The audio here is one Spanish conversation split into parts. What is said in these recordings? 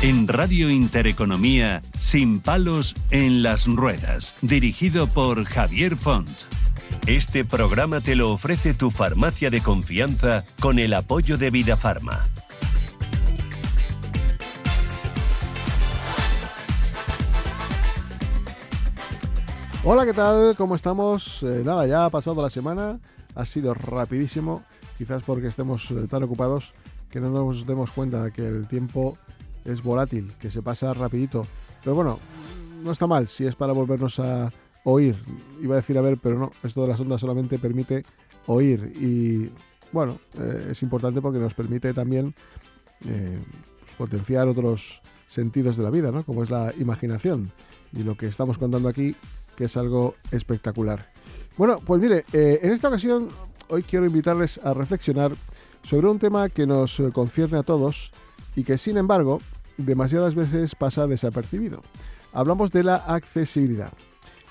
En Radio Intereconomía, Sin palos en las ruedas, dirigido por Javier Font. Este programa te lo ofrece tu farmacia de confianza con el apoyo de Vidafarma. Hola, ¿qué tal? ¿Cómo estamos? Nada, ya ha pasado la semana, ha sido rapidísimo, quizás porque estemos tan ocupados que no nos demos cuenta de que el tiempo es volátil, que se pasa rapidito. Pero bueno, no está mal si es para volvernos a oír. Iba a decir a ver, pero no, esto de las ondas solamente permite oír. Y bueno, es importante porque nos permite también potenciar otros sentidos de la vida, ¿no? Como es la imaginación. Y lo que estamos contando aquí, que es algo espectacular. Bueno, pues mire, en esta ocasión hoy quiero invitarles a reflexionar sobre un tema que nos concierne a todos y que, sin embargo, demasiadas veces pasa desapercibido. Hablamos de la accesibilidad.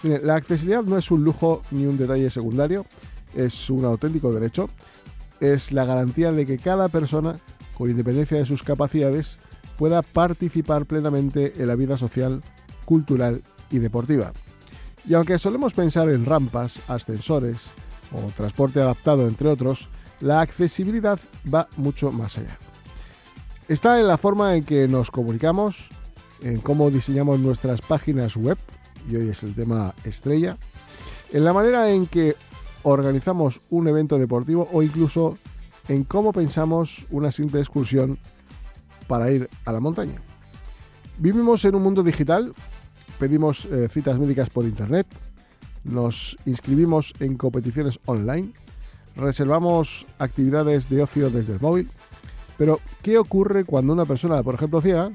Mire, la accesibilidad no es un lujo ni un detalle secundario, es un auténtico derecho. Es la garantía de que cada persona, con independencia de sus capacidades, pueda participar plenamente en la vida social, cultural y deportiva. Y aunque solemos pensar en rampas, ascensores o transporte adaptado, entre otros, la accesibilidad va mucho más allá. Está en la forma en que nos comunicamos, en cómo diseñamos nuestras páginas web, y hoy es el tema estrella, en la manera en que organizamos un evento deportivo o incluso en cómo pensamos una simple excursión para ir a la montaña. Vivimos en un mundo digital, pedimos citas médicas por internet, nos inscribimos en competiciones online, reservamos actividades de ocio desde el móvil. Pero, ¿qué ocurre cuando una persona, por ejemplo ciega,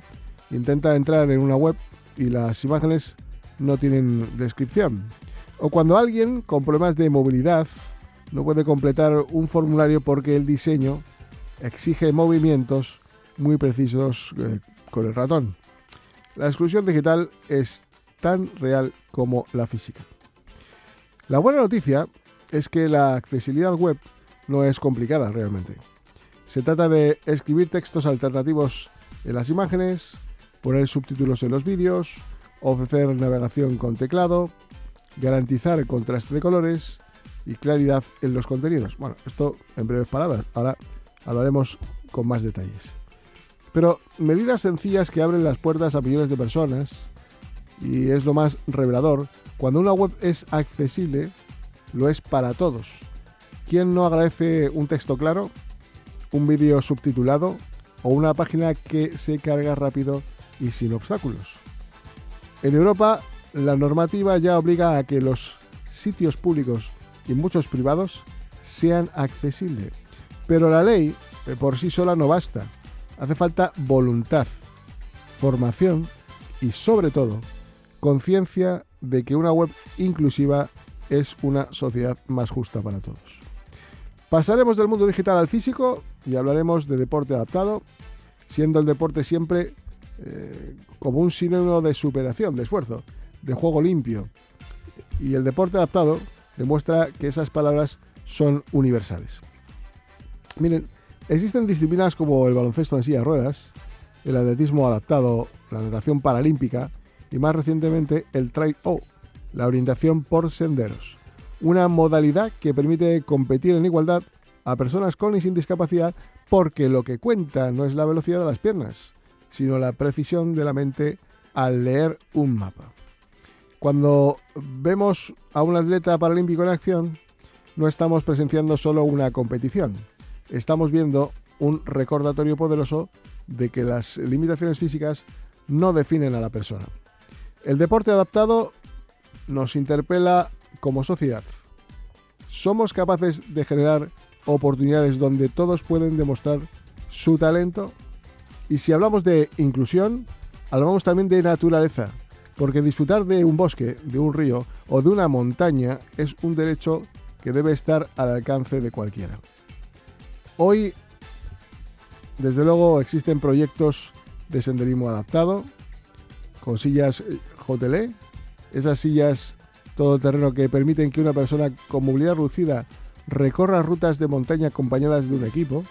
intenta entrar en una web y las imágenes no tienen descripción? O cuando alguien con problemas de movilidad no puede completar un formulario porque el diseño exige movimientos muy precisos con el ratón. La exclusión digital es tan real como la física. La buena noticia es que la accesibilidad web no es complicada realmente. Se trata de escribir textos alternativos en las imágenes, poner subtítulos en los vídeos, ofrecer navegación con teclado, garantizar contraste de colores y claridad en los contenidos. Bueno, esto en breves palabras, ahora hablaremos con más detalles. Pero medidas sencillas que abren las puertas a millones de personas, y es lo más revelador, cuando una web es accesible, lo es para todos. ¿Quién no agradece un texto claro, un vídeo subtitulado o una página que se carga rápido y sin obstáculos? En Europa, la normativa ya obliga a que los sitios públicos y muchos privados sean accesibles. Pero la ley por sí sola no basta. Hace falta voluntad, formación y, sobre todo, conciencia de que una web inclusiva es una sociedad más justa para todos. Pasaremos del mundo digital al físico y hablaremos de deporte adaptado, siendo el deporte siempre como un sinónimo de superación, de esfuerzo, de juego limpio. Y el deporte adaptado demuestra que esas palabras son universales. Miren, existen disciplinas como el baloncesto en silla de ruedas, el atletismo adaptado, la natación paralímpica y más recientemente el trail-o, la orientación por senderos. Una modalidad que permite competir en igualdad a personas con y sin discapacidad, porque lo que cuenta no es la velocidad de las piernas, sino la precisión de la mente al leer un mapa. Cuando vemos a un atleta paralímpico en acción, no estamos presenciando solo una competición, estamos viendo un recordatorio poderoso de que las limitaciones físicas no definen a la persona. El deporte adaptado nos interpela como sociedad. ¿Somos capaces de generar oportunidades donde todos pueden demostrar su talento? Y si hablamos de inclusión, hablamos también de naturaleza, porque disfrutar de un bosque, de un río o de una montaña es un derecho que debe estar al alcance de cualquiera. Hoy, desde luego, existen proyectos de senderismo adaptado, con sillas JLE, esas sillas todoterreno que permiten que una persona con movilidad reducida recorra rutas de montaña acompañadas de un equipo,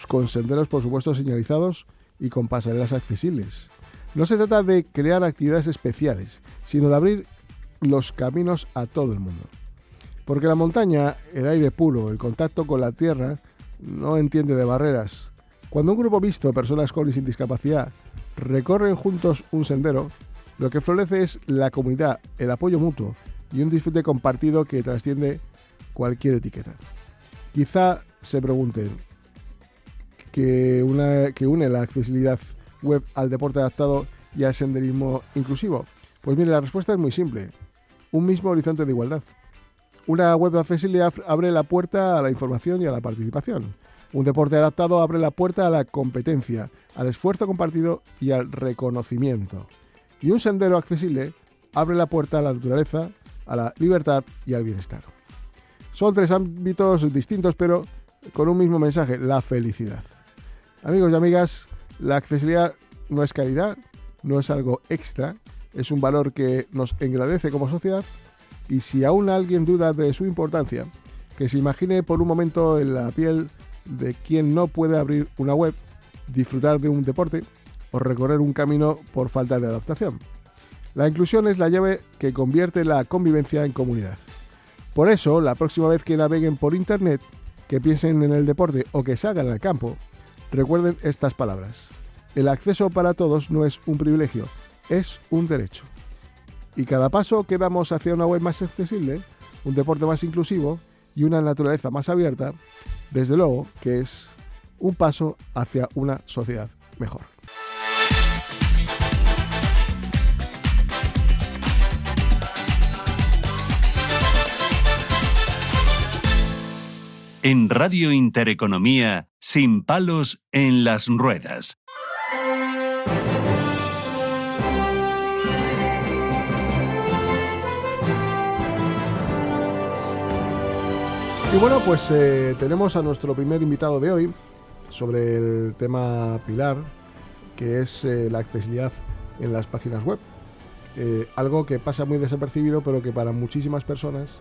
con senderos por supuesto señalizados y con pasarelas accesibles. No se trata de crear actividades especiales, sino de abrir los caminos a todo el mundo. Porque la montaña, el aire puro, el contacto con la tierra, no entiende de barreras. Cuando un grupo mixto de personas con y sin discapacidad recorren juntos un sendero, lo que florece es la comunidad, el apoyo mutuo y un disfrute compartido que trasciende cualquier etiqueta. Quizá se pregunten que une la accesibilidad web al deporte adaptado y al senderismo inclusivo. Pues mire, la respuesta es muy simple. Un mismo horizonte de igualdad. Una web de accesibilidad abre la puerta a la información y a la participación. Un deporte adaptado abre la puerta a la competencia, al esfuerzo compartido y al reconocimiento. Y un sendero accesible abre la puerta a la naturaleza, a la libertad y al bienestar. Son tres ámbitos distintos, pero con un mismo mensaje, la felicidad. Amigos y amigas, la accesibilidad no es caridad, no es algo extra, es un valor que nos engrandece como sociedad, y si aún alguien duda de su importancia, que se imagine por un momento en la piel de quien no puede abrir una web, disfrutar de un deporte o recorrer un camino por falta de adaptación. La inclusión es la llave que convierte la convivencia en comunidad. Por eso, la próxima vez que naveguen por internet, que piensen en el deporte o que salgan al campo, recuerden estas palabras. El acceso para todos no es un privilegio, es un derecho. Y cada paso que damos hacia una web más accesible, un deporte más inclusivo y una naturaleza más abierta, desde luego que es un paso hacia una sociedad mejor. En Radio Intereconomía, sin palos en las ruedas. Y bueno, pues tenemos a nuestro primer invitado de hoy sobre el tema pilar, que es la accesibilidad en las páginas web. Algo que pasa muy desapercibido, pero que para muchísimas personas,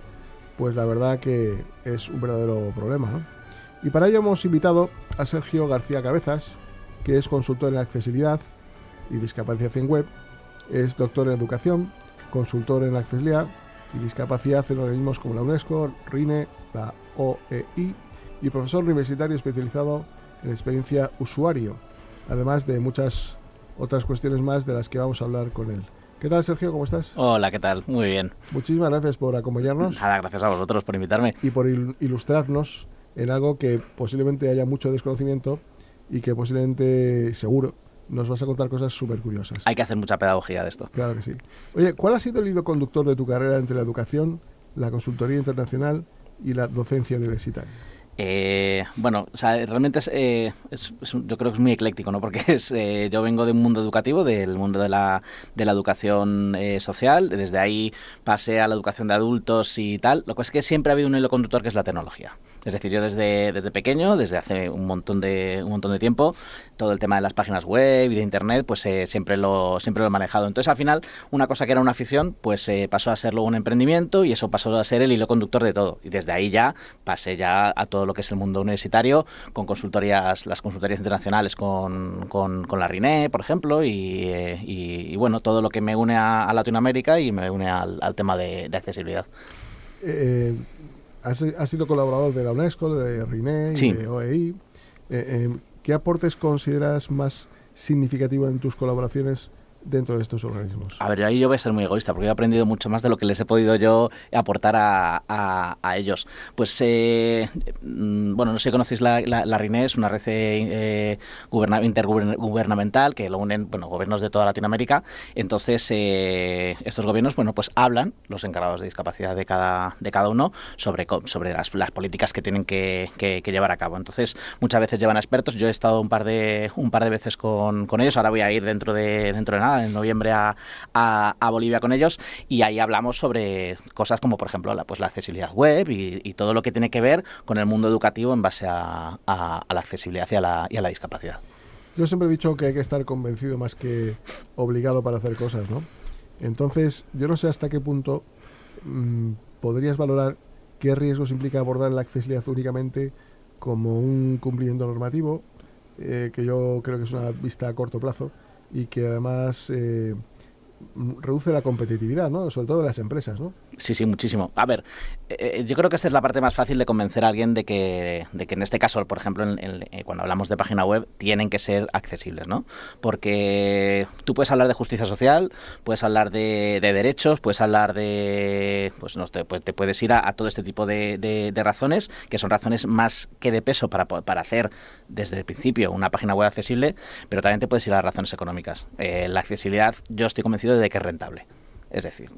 pues la verdad que es un verdadero problema, ¿no? Y para ello hemos invitado a Sergio García Cabezas, que es consultor en accesibilidad y discapacidad en web, es doctor en educación, consultor en accesibilidad y discapacidad en organismos como la UNESCO, RINE, la OEI, y profesor universitario especializado en experiencia usuario, además de muchas otras cuestiones más de las que vamos a hablar con él. ¿Qué tal, Sergio? ¿Cómo estás? Hola, ¿qué tal? Muy bien. Muchísimas gracias por acompañarnos. Nada, gracias a vosotros por invitarme. Y por ilustrarnos en algo que posiblemente haya mucho desconocimiento y que posiblemente, seguro, nos vas a contar cosas súper curiosas. Hay que hacer mucha pedagogía de esto. Claro que sí. Oye, ¿cuál ha sido el hilo conductor de tu carrera entre la educación, la consultoría internacional y la docencia universitaria? Bueno, o sea, realmente yo creo que es muy ecléctico, ¿no? Porque yo vengo de un mundo educativo, del mundo de la educación social. Desde ahí pasé a la educación de adultos y tal. Lo que es que siempre ha habido un hilo conductor, que es la tecnología. Es decir, yo desde pequeño, desde hace un montón de tiempo, todo el tema de las páginas web y de internet, pues siempre lo he manejado. Entonces, al final, una cosa que era una afición, pues pasó a ser luego un emprendimiento, y eso pasó a ser el hilo conductor de todo. Y desde ahí ya pasé ya a todo lo que es el mundo universitario, con las consultorías internacionales con la RINE, por ejemplo, y bueno, todo lo que me une a Latinoamérica y me une al tema de accesibilidad. Has sido colaborador de la UNESCO, de RINE y sí. de OEI. ¿Qué aportes consideras más significativos en tus colaboraciones dentro de estos organismos? A ver, ahí yo voy a ser muy egoísta, porque he aprendido mucho más de lo que les he podido yo aportar a ellos. Pues, bueno, no sé si conocéis la RINE, es una red intergubernamental que lo unen, bueno, gobiernos de toda Latinoamérica. Entonces, estos gobiernos, bueno, pues hablan, los encargados de discapacidad de cada uno, sobre las políticas que tienen que llevar a cabo. Entonces, muchas veces llevan a expertos. Yo he estado un par de veces con ellos. Ahora voy a ir dentro de nada, en noviembre a Bolivia con ellos, y ahí hablamos sobre cosas como, por ejemplo, la accesibilidad web y todo lo que tiene que ver con el mundo educativo en base a la accesibilidad y a la discapacidad. Yo siempre he dicho que hay que estar convencido más que obligado para hacer cosas, ¿no? Entonces, yo no sé hasta qué punto podrías valorar qué riesgos implica abordar la accesibilidad únicamente como un cumplimiento normativo que yo creo que es una vista a corto plazo y que además reduce la competitividad, ¿no? Sobre todo de las empresas, ¿no? Sí, sí, muchísimo. A ver, yo creo que esta es la parte más fácil de convencer a alguien de que en este caso, por ejemplo, cuando hablamos de página web, tienen que ser accesibles, ¿no? Porque tú puedes hablar de justicia social, puedes hablar de derechos, puedes hablar de... Pues no, te puedes ir a todo este tipo de razones, que son razones más que de peso para hacer desde el principio una página web accesible, pero también te puedes ir a las razones económicas. La accesibilidad, yo estoy convencido de que es rentable. Es decir,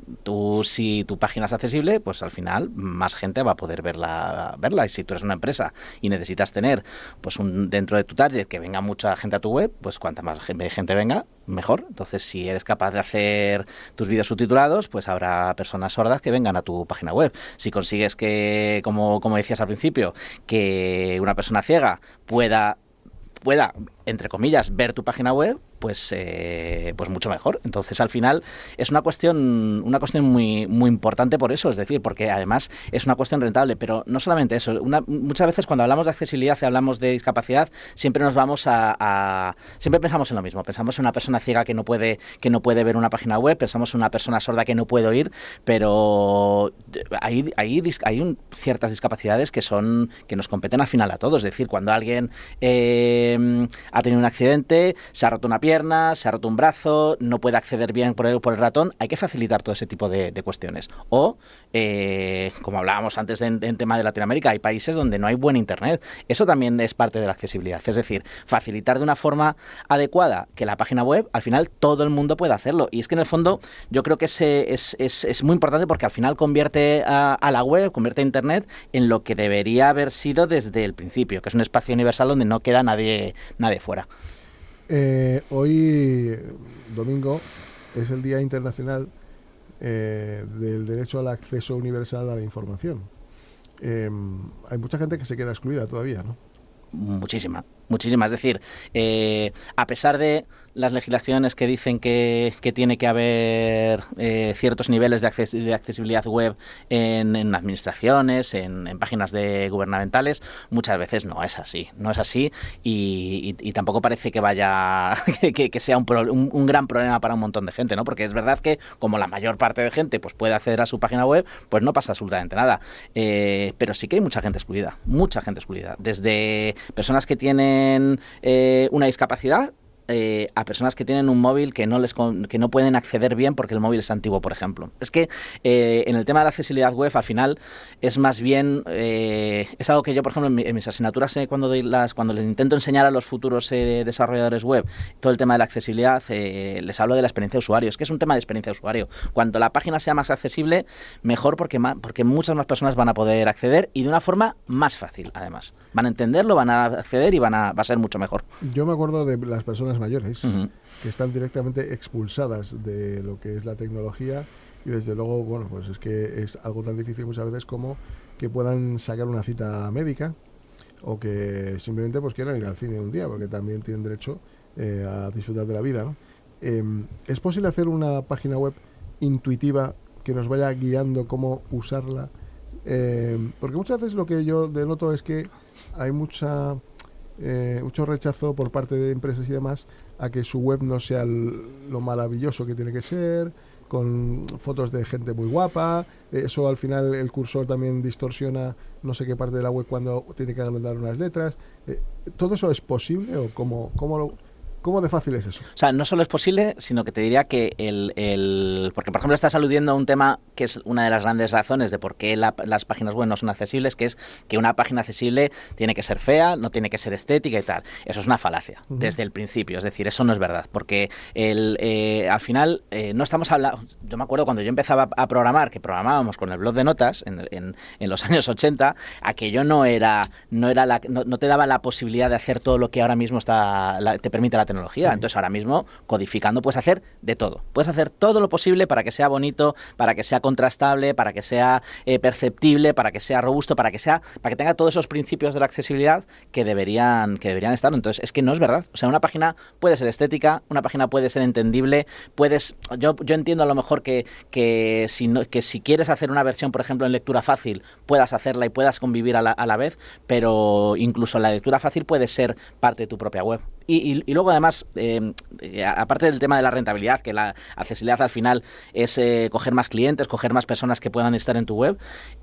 si tu página es accesible, pues al final más gente va a poder verla. Y si tú eres una empresa y necesitas tener pues dentro de tu target que venga mucha gente a tu web, pues cuanta más gente venga, mejor. Entonces, si eres capaz de hacer tus vídeos subtitulados, pues habrá personas sordas que vengan a tu página web. Si consigues que, como decías al principio, que una persona ciega pueda, entre comillas, ver tu página web, pues mucho mejor. Entonces, al final, es una cuestión muy, muy importante por eso, es decir, porque además es una cuestión rentable, pero no solamente eso. Muchas veces cuando hablamos de accesibilidad y hablamos de discapacidad, siempre nos vamos siempre pensamos en lo mismo. Pensamos en una persona ciega que no puede ver una página web, pensamos en una persona sorda que no puede oír, pero hay ciertas discapacidades que nos competen al final a todos. Es decir, cuando alguien ha tenido un accidente, se ha roto una pierna, se ha roto un brazo, no puede acceder bien por el ratón, hay que facilitar todo ese tipo de cuestiones. O, como hablábamos antes en tema de Latinoamérica, hay países donde no hay buen internet. Eso también es parte de la accesibilidad. Es decir, facilitar de una forma adecuada que la página web, al final todo el mundo pueda hacerlo. Y es que en el fondo yo creo que es muy importante porque al final convierte a la web, convierte a internet en lo que debería haber sido desde el principio, que es un espacio universal donde no queda nadie fuera. Hoy, domingo, es el Día Internacional del Derecho al Acceso Universal a la Información. Hay mucha gente que se queda excluida todavía, ¿no? Muchísima. Es decir, a pesar de las legislaciones que dicen que tiene que haber ciertos niveles de accesibilidad web en administraciones, en páginas gubernamentales, muchas veces no es así y tampoco parece que vaya que sea un gran problema para un montón de gente, ¿no? Porque es verdad que como la mayor parte de gente pues puede acceder a su página web, pues no pasa absolutamente nada, pero sí que hay mucha gente excluida, desde personas que tienen una discapacidad a personas que tienen un móvil que no pueden acceder bien porque el móvil es antiguo, por ejemplo. Es que en el tema de la accesibilidad web, al final, es más bien es algo que yo, por ejemplo, en mis asignaturas, cuando les intento enseñar a los futuros desarrolladores web todo el tema de la accesibilidad, les hablo de la experiencia de usuario. Es que es un tema de experiencia de usuario. Cuanto la página sea más accesible, mejor, porque muchas más personas van a poder acceder y de una forma más fácil, además. Van a entenderlo, van a acceder y va a ser mucho mejor. Yo me acuerdo de las personas mayores que están directamente expulsadas de lo que es la tecnología y desde luego, bueno, pues es que es algo tan difícil muchas veces como que puedan sacar una cita médica o que simplemente pues quieran ir al cine un día porque también tienen derecho a disfrutar de la vida, ¿no? ¿Es posible hacer una página web intuitiva que nos vaya guiando cómo usarla? Porque muchas veces lo que yo denoto es que hay mucho rechazo por parte de empresas y demás a que su web no sea lo maravilloso que tiene que ser, con fotos de gente muy guapa. Eso al final el cursor también distorsiona no sé qué parte de la web cuando tiene que agrandar unas letras. ¿Todo eso es posible o cómo de fácil es eso? O sea, no solo es posible, sino que te diría que porque, por ejemplo, estás aludiendo a un tema que es una de las grandes razones de por qué las páginas web no son accesibles, que es que una página accesible tiene que ser fea, no tiene que ser estética y tal. Eso es una falacia, desde el principio. Es decir, eso no es verdad, porque al final no estamos hablando... Yo me acuerdo cuando yo empezaba a programar, que programábamos con el blog de notas en los años 80, aquello no te daba la posibilidad de hacer todo lo que ahora mismo te permite la tecnología. tecnología. Entonces, ahora mismo, codificando, puedes hacer de todo. Puedes hacer todo lo posible para que sea bonito, para que sea contrastable, para que sea perceptible, para que sea robusto, para que tenga todos esos principios de la accesibilidad que deberían estar. Entonces, es que no es verdad. O sea, una página puede ser estética, una página puede ser entendible, yo entiendo a lo mejor que si quieres hacer una versión, por ejemplo, en lectura fácil, puedas hacerla y puedas convivir a la vez, pero incluso la lectura fácil puede ser parte de tu propia web. Y luego, además, aparte del tema de la rentabilidad, que la accesibilidad al final es coger más clientes, coger más personas que puedan estar en tu web,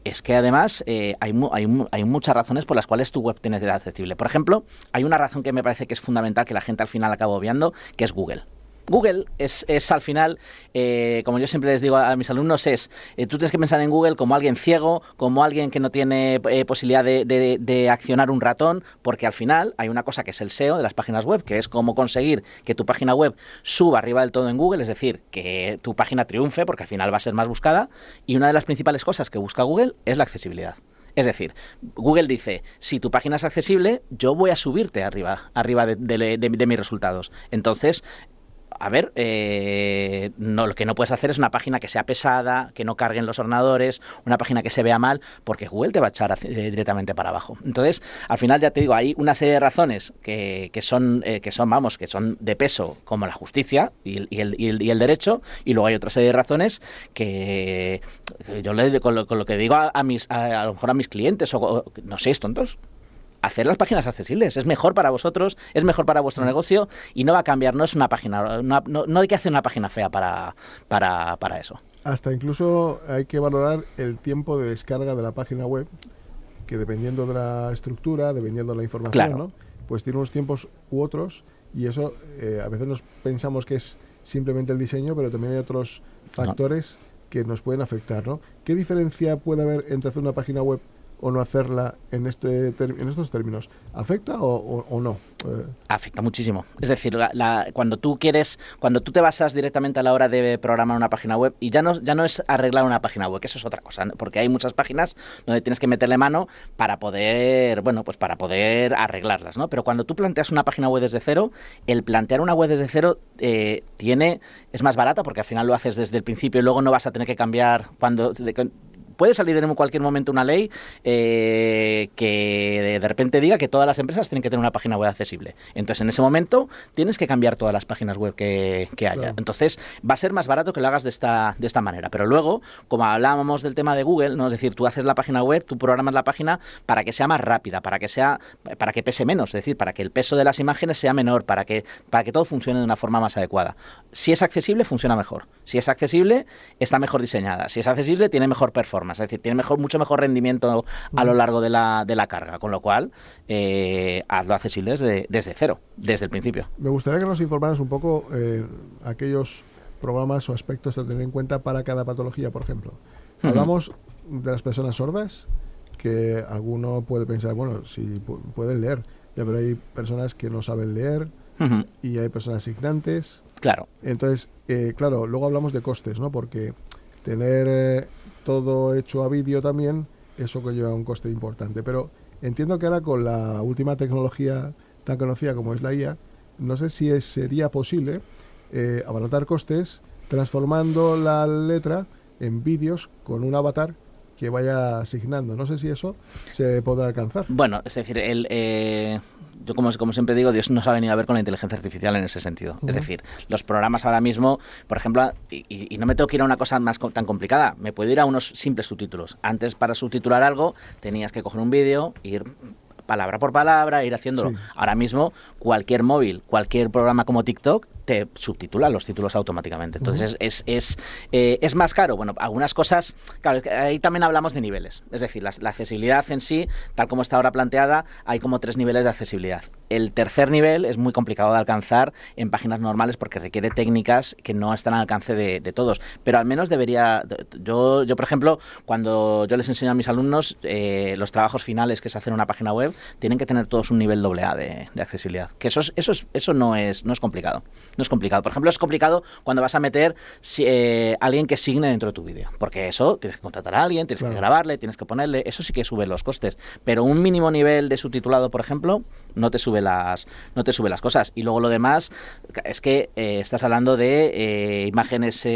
es que además hay muchas razones por las cuales tu web tiene que ser accesible. Por ejemplo, hay una razón que me parece que es fundamental, que la gente al final acaba obviando, que es Google. Google es al final, como yo siempre les digo a mis alumnos, tú tienes que pensar en Google como alguien ciego, como alguien que no tiene posibilidad de accionar un ratón, porque al final hay una cosa que es el SEO de las páginas web, que es cómo conseguir que tu página web suba arriba del todo en Google, es decir, que tu página triunfe, porque al final va a ser más buscada, y una de las principales cosas que busca Google es la accesibilidad. Es decir, Google dice, si tu página es accesible, yo voy a subirte arriba de mis resultados. Entonces, a ver, lo que no puedes hacer es una página que sea pesada, que no carguen los ordenadores, una página que se vea mal, porque Google te va a echar directamente para abajo. Entonces, al final, ya te digo, hay una serie de razones que son de peso, como la justicia y el derecho, y luego hay otra serie de razones que yo con lo que digo a lo mejor a mis clientes, o no sé, tontos. Hacer las páginas accesibles. Es mejor para vosotros, es mejor para vuestro negocio y no va a cambiar. No es una página, no hay que hacer una página fea para eso. Hasta incluso hay que valorar el tiempo de descarga de la página web, que dependiendo de la estructura, dependiendo de la información, claro, ¿no? Pues tiene unos tiempos u otros, y eso a veces nos pensamos que es simplemente el diseño, pero también hay otros factores que nos pueden afectar, ¿no? ¿Qué diferencia puede haber entre hacer una página web o no hacerla en estos términos? ¿Afecta o no? Afecta muchísimo. Es decir, cuando tú te basas directamente a la hora de programar una página web, y ya no es arreglar una página web, que eso es otra cosa, ¿no? Porque hay muchas páginas donde tienes que meterle mano para poder arreglarlas, ¿no? Pero cuando tú planteas una página web desde cero, el plantear una web desde cero es más barata, porque al final lo haces desde el principio y luego no vas a tener que cambiar puede salir en cualquier momento una ley que de repente diga que todas las empresas tienen que tener una página web accesible. Entonces, en ese momento, tienes que cambiar todas las páginas web que haya. Claro. Entonces, va a ser más barato que lo hagas de esta manera. Pero luego, como hablábamos del tema de Google, ¿no? Es decir, tú haces la página web, tú programas la página para que sea más rápida, para que pese menos, es decir, para que el peso de las imágenes sea menor, para que todo funcione de una forma más adecuada. Si es accesible, funciona mejor. Si es accesible, está mejor diseñada. Si es accesible, tiene mejor performance. Es decir, tiene mucho mejor rendimiento a lo largo de la carga. Con lo cual, hazlo accesible desde cero, desde el principio. Me gustaría que nos informaras un poco aquellos programas o aspectos a tener en cuenta para cada patología, por ejemplo. Hablamos de las personas sordas, que alguno puede pensar, bueno, si pueden leer, ya, pero hay personas que no saben leer y hay personas signantes. Claro. Entonces, claro, luego hablamos de costes, ¿no? Porque tener todo hecho a vídeo también, eso conlleva un coste importante. Pero entiendo que ahora con la última tecnología tan conocida como es la IA, no sé si sería posible abaratar costes transformando la letra en vídeos con un avatar que vaya asignando. No sé si eso se podrá alcanzar. Bueno, es decir, yo como siempre digo, Dios nos ha venido a ver con la inteligencia artificial en ese sentido. Es decir, los programas ahora mismo, por ejemplo, y no me tengo que ir a una cosa tan complicada, me puedo ir a unos simples subtítulos. Antes, para subtitular algo, tenías que coger un vídeo, ir palabra por palabra, ir haciéndolo. Sí. Ahora mismo, cualquier móvil, cualquier programa como TikTok, te subtitula los títulos automáticamente. Entonces, ¿es más caro? Bueno, algunas cosas, claro, ahí también hablamos de niveles. Es decir, la accesibilidad en sí, tal como está ahora planteada, hay como 3 niveles de accesibilidad. El tercer nivel es muy complicado de alcanzar en páginas normales porque requiere técnicas que no están al alcance de todos. Pero al menos debería... Yo, por ejemplo, cuando yo les enseño a mis alumnos los trabajos finales que se hacen en una página web, tienen que tener todos un nivel AA de accesibilidad. Que eso no es complicado. No es complicado. Por ejemplo, es complicado cuando vas a meter alguien que signe dentro de tu vídeo, porque eso tienes que contratar a alguien, tienes que grabarle, tienes que ponerle, eso sí que sube los costes. Pero un mínimo nivel de subtitulado, por ejemplo, no te sube las cosas. Y luego lo demás es que estás hablando de imágenes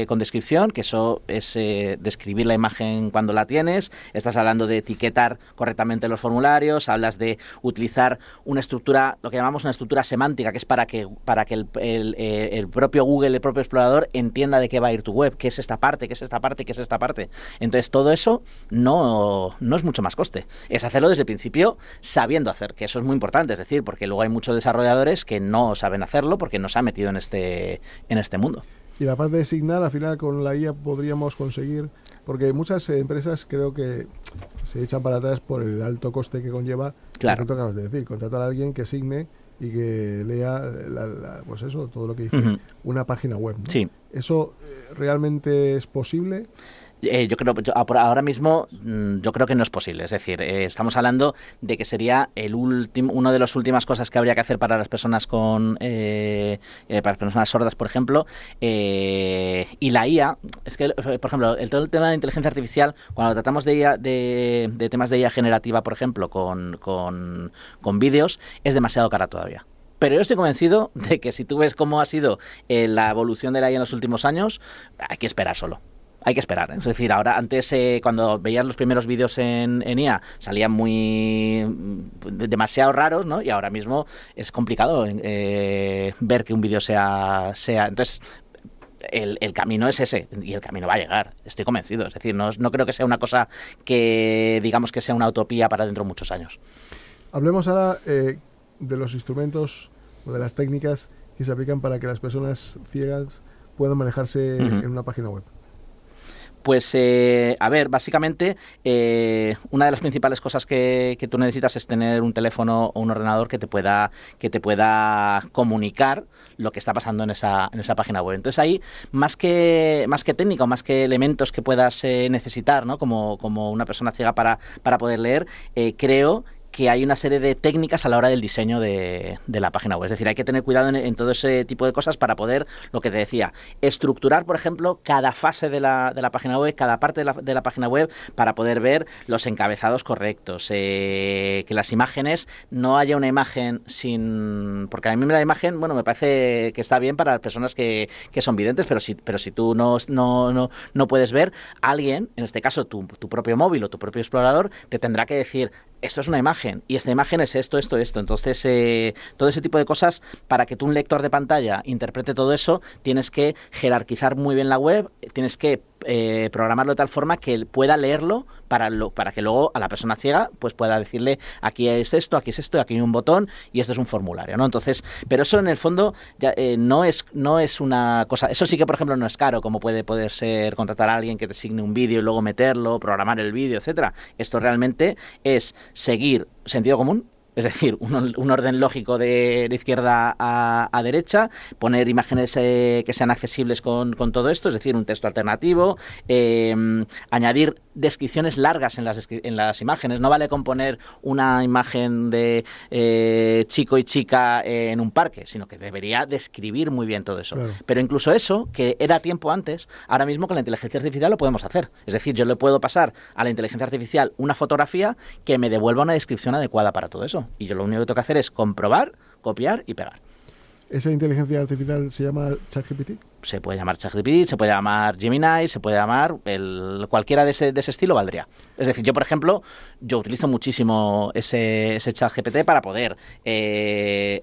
con descripción, que eso es describir la imagen cuando la tienes. Estás hablando de etiquetar correctamente los formularios, hablas de utilizar una estructura, lo que llamamos una estructura semántica, que es para que el propio Google, el propio explorador entienda de qué va a ir tu web, qué es esta parte, qué es esta parte, qué es esta parte. Entonces todo eso no es mucho más coste. Es hacerlo desde el principio sabiendo hacer, que eso es muy importante, es decir, porque luego hay muchos desarrolladores que no saben hacerlo porque no se han metido en este mundo. Y la parte de signar, al final con la IA podríamos conseguir, porque muchas empresas creo que se echan para atrás por el alto coste que conlleva, claro, lo que tú acabas de decir, contratar a alguien que signe y que lea pues eso, todo lo que dice una página web, ¿no? Sí. ¿Eso realmente es posible? Yo creo, ahora mismo yo creo que no es posible. Es decir, estamos hablando de que sería una de las últimas cosas que habría que hacer para las personas para las personas sordas, por ejemplo. Y la IA, es que, por ejemplo, todo el tema de inteligencia artificial, cuando tratamos de IA, de temas de IA generativa, por ejemplo, con vídeos, es demasiado cara todavía. Pero yo estoy convencido de que si tú ves cómo ha sido la evolución de la IA en los últimos años, hay que esperar solo. Hay que esperar, ¿eh? Es decir, ahora antes cuando veías los primeros vídeos en IA salían demasiado raros, ¿no? Y ahora mismo es complicado ver que un vídeo sea... Entonces, el camino es ese y el camino va a llegar, estoy convencido. Es decir, no creo que sea una cosa que digamos que sea una utopía para dentro de muchos años. Hablemos ahora de los instrumentos o de las técnicas que se aplican para que las personas ciegas puedan manejarse en una página web. Pues, a ver, básicamente una de las principales cosas que tú necesitas es tener un teléfono o un ordenador que te pueda comunicar lo que está pasando en esa página web. Entonces ahí, más que técnica o más que elementos que puedas necesitar, ¿no? Como una persona ciega para poder leer, creo que hay una serie de técnicas a la hora del diseño de la página web. Es decir, hay que tener cuidado en todo ese tipo de cosas para poder, lo que te decía, estructurar, por ejemplo, cada fase de la página web, cada parte de la página web, para poder ver los encabezados correctos, que las imágenes, no haya una imagen sin... Porque a mí la imagen, bueno, me parece que está bien para las personas que son videntes, pero si tú no puedes ver, alguien, en este caso tu propio móvil o tu propio explorador, te tendrá que decir, esto es una imagen, y esta imagen es esto. Entonces, todo ese tipo de cosas, para que tú, un lector de pantalla, interprete todo eso, tienes que jerarquizar muy bien la web, tienes que programarlo de tal forma que él pueda leerlo para que luego a la persona ciega pues pueda decirle, aquí es esto, aquí hay un botón y esto es un formulario, ¿no? Entonces, pero eso en el fondo ya, no es una cosa, eso sí que por ejemplo no es caro, como poder ser contratar a alguien que te asigne un vídeo y luego meterlo, programar el vídeo, etcétera. Esto realmente es seguir sentido común. Es decir, un orden lógico de izquierda a derecha, poner imágenes que sean accesibles con todo esto, es decir, un texto alternativo, añadir descripciones largas en las imágenes. No vale con poner una imagen de chico y chica en un parque, sino que debería describir muy bien todo eso. Claro. Pero incluso eso, que era tiempo antes, ahora mismo con la inteligencia artificial lo podemos hacer. Es decir, yo le puedo pasar a la inteligencia artificial una fotografía que me devuelva una descripción adecuada para todo eso. Y yo lo único que tengo que hacer es comprobar, copiar y pegar. ¿Esa inteligencia artificial se llama ChatGPT? Se puede llamar ChatGPT, se puede llamar Gemini, se puede llamar cualquiera de ese estilo valdría. Es decir, yo por ejemplo, utilizo muchísimo ese ChatGPT para poder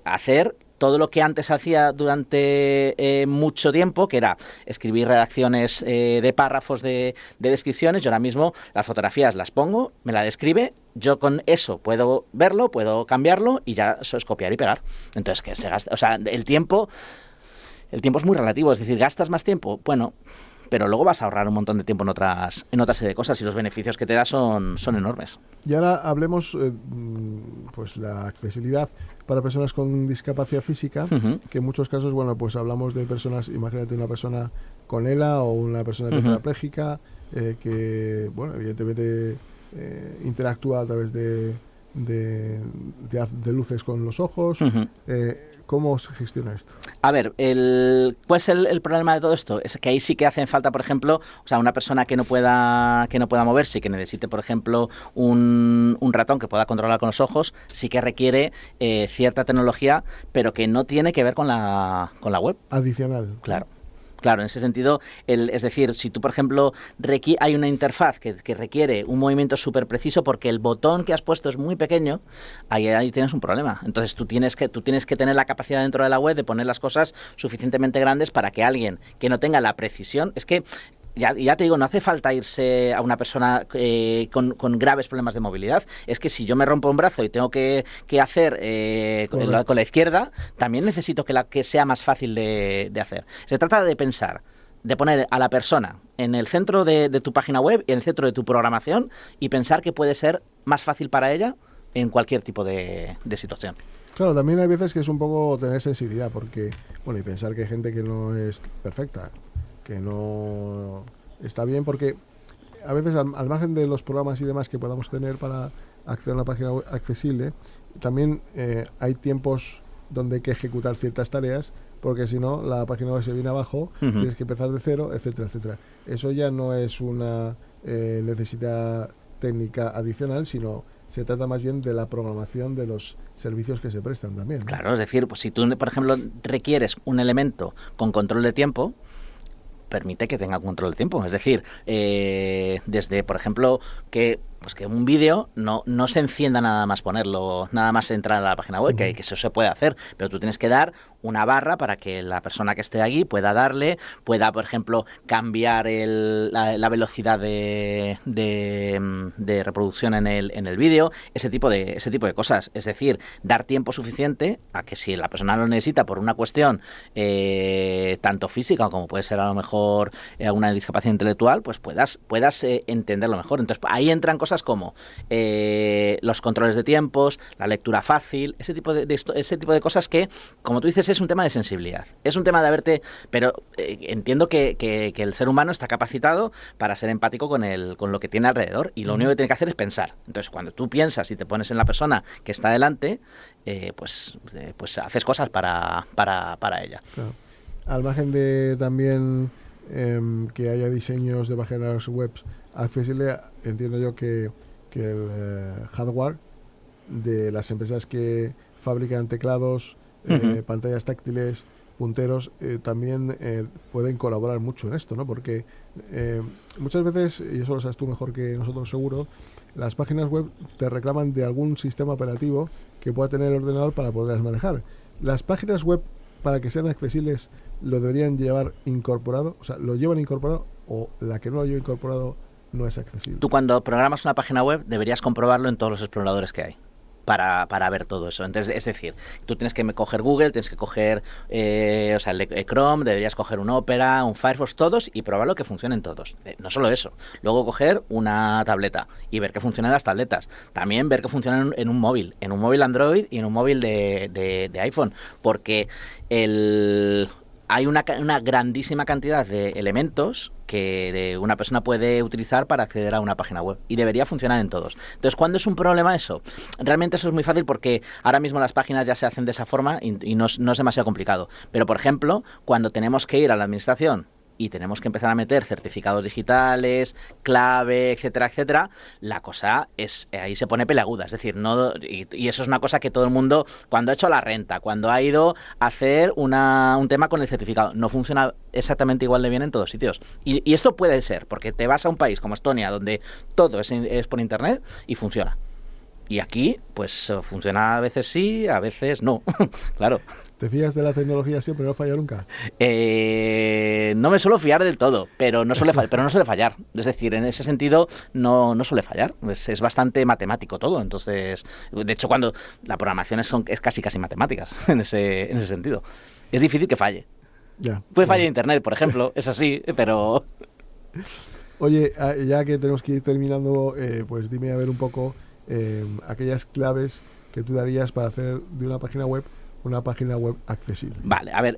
hacer todo lo que antes hacía durante mucho tiempo, que era escribir redacciones de párrafos de descripciones. Yo ahora mismo las fotografías las pongo, me la describe, yo con eso puedo verlo, puedo cambiarlo y ya eso es copiar y pegar. Entonces, que se gasta, o sea, el tiempo es muy relativo, es decir, ¿gastas más tiempo? Bueno, pero luego vas a ahorrar un montón de tiempo en otra serie de cosas y los beneficios que te da son enormes. Y ahora hablemos pues la accesibilidad para personas con discapacidad física, que en muchos casos, bueno, pues hablamos de personas, imagínate una persona con ELA o una persona tetrapléjica que, bueno, evidentemente interactúa a través de luces con los ojos. ¿Cómo se gestiona esto? A ver, ¿cuál es el problema de todo esto? Es que ahí sí que hacen falta, por ejemplo, o sea, una persona que no pueda moverse y que necesite, por ejemplo, un ratón que pueda controlar con los ojos, sí que requiere cierta tecnología, pero que no tiene que ver con la web. Adicional. Claro. Claro, en ese sentido, es decir, si tú, por ejemplo, hay una interfaz que requiere un movimiento súper preciso porque el botón que has puesto es muy pequeño, ahí tienes un problema. Entonces tú tienes que tener la capacidad dentro de la web de poner las cosas suficientemente grandes para que alguien que no tenga la precisión, es que ya te digo, no hace falta irse a una persona con graves problemas de movilidad. Es que si yo me rompo un brazo y tengo que hacer con la izquierda, también necesito que sea más fácil de hacer. Se trata de pensar, de poner a la persona en el centro de tu página web y en el centro de tu programación y pensar que puede ser más fácil para ella en cualquier tipo de situación. Claro, también hay veces que es un poco tener sensibilidad, porque, bueno, y pensar que hay gente que no es perfecta, que no está bien, porque a veces al margen de los programas y demás que podamos tener para acceder a una página web accesible, también hay tiempos donde hay que ejecutar ciertas tareas, porque si no la página web se viene abajo, tienes que empezar de cero, etcétera, etcétera. Eso ya no es una necesidad técnica adicional, sino se trata más bien de la programación de los servicios que se prestan también, ¿no? Claro, es decir, pues si tú, por ejemplo, requieres un elemento con control de tiempo, permite que tenga control de tiempo. Es decir, desde, por ejemplo, que un vídeo no se encienda nada más ponerlo, nada más entrar a la página web, que eso se puede hacer, pero tú tienes que dar una barra para que la persona que esté allí pueda, por ejemplo, cambiar la velocidad de reproducción en el vídeo, ese tipo de cosas. Es decir, dar tiempo suficiente a que si la persona lo necesita por una cuestión tanto física como puede ser a lo mejor alguna discapacidad intelectual, pues puedas entenderlo mejor. Entonces ahí entran cosas como los controles de tiempos, la lectura fácil, ese tipo de cosas que, como tú dices, es un tema de sensibilidad. Es un tema de pero entiendo que el ser humano está capacitado para ser empático con lo que tiene alrededor, y lo único que tiene que hacer es pensar. Entonces, cuando tú piensas y te pones en la persona que está delante, pues haces cosas para ella. Claro. Al margen de también que haya diseños de páginas web accesible, entiendo yo que el hardware de las empresas que fabrican teclados, pantallas táctiles, punteros, también pueden colaborar mucho en esto, ¿no? Porque muchas veces, y eso lo sabes tú mejor que nosotros seguro, las páginas web te reclaman de algún sistema operativo que pueda tener el ordenador para poderlas manejar. Las páginas web, para que sean accesibles, lo deberían llevar incorporado, o sea, lo llevan incorporado, o la que no lo lleva incorporado no es accesible. Tú, cuando programas una página web, deberías comprobarlo en todos los exploradores que hay para ver todo eso. Entonces, es decir, tú tienes que coger Google, tienes que coger el Chrome, deberías coger un Opera, un Firefox, todos, y probarlo que funcionen todos. No solo eso, luego coger una tableta y ver que funcionan las tabletas. También ver que funcionan en un móvil Android y en un móvil de iPhone, porque hay una grandísima cantidad de elementos que una persona puede utilizar para acceder a una página web, y debería funcionar en todos. Entonces, ¿cuándo es un problema eso? Realmente eso es muy fácil, porque ahora mismo las páginas ya se hacen de esa forma y no es demasiado complicado. Pero, por ejemplo, cuando tenemos que ir a la administración y tenemos que empezar a meter certificados digitales, clave, etcétera, etcétera, la cosa ahí se pone peleaguda. Es decir, y eso es una cosa que todo el mundo, cuando ha hecho la renta, cuando ha ido a hacer un tema con el certificado, no funciona exactamente igual de bien en todos sitios. Y esto puede ser, porque te vas a un país como Estonia, donde todo es por internet y funciona. Y aquí, pues funciona a veces sí, a veces no. Claro. ¿Te fías de la tecnología siempre? ¿No falla nunca? No me suelo fiar del todo, pero no suele fallar. Es decir, en ese sentido no suele fallar. Es bastante matemático todo. Entonces, de hecho, cuando la programación es casi matemáticas en ese sentido. Es difícil que falle. Puede fallar Internet, por ejemplo, eso sí, pero... Oye, ya que tenemos que ir terminando, pues dime a ver un poco aquellas claves que tú darías para hacer de una página web una página web accesible. Vale, a ver,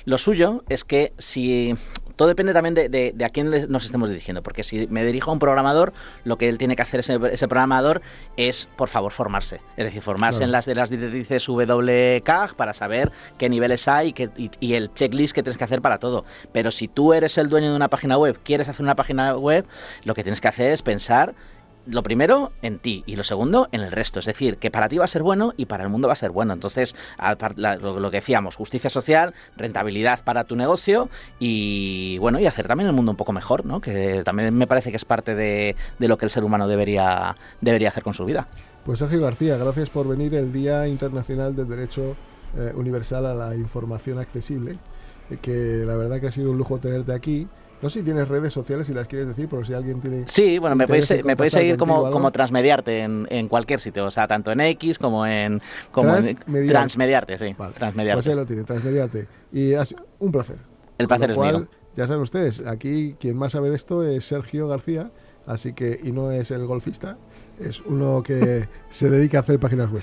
lo suyo es que si todo depende también de a quién nos estemos dirigiendo, porque si me dirijo a un programador, lo que él tiene que hacer ese programador es, por favor, formarse. Es decir, formarse en las directrices WCAG para saber qué niveles hay y el checklist que tienes que hacer para todo. Pero si tú eres el dueño de una página web, quieres hacer una página web, lo que tienes que hacer es pensar lo primero en ti y lo segundo en el resto. Es decir, que para ti va a ser bueno y para el mundo va a ser bueno. Entonces, lo que decíamos, justicia social, rentabilidad para tu negocio y bueno, y hacer también el mundo un poco mejor, ¿no? Que también me parece que es parte de lo que el ser humano debería hacer con su vida. Pues Sergio García, gracias por venir el Día Internacional del Derecho Universal a la Información Accesible, que la verdad que ha sido un lujo tenerte aquí. No sé si tienes redes sociales, si las quieres decir, por si alguien tiene... Sí, bueno, me podéis seguir como Transmediarte en cualquier sitio, o sea, tanto en X como en Transmediarte, sí. Vale. Transmediarte. Pues ahí lo tiene, Transmediarte. Y ha sido un placer. El placer es mío. Ya saben ustedes, aquí quien más sabe de esto es Sergio García, así que, y no es el golfista, es uno que se dedica a hacer páginas web.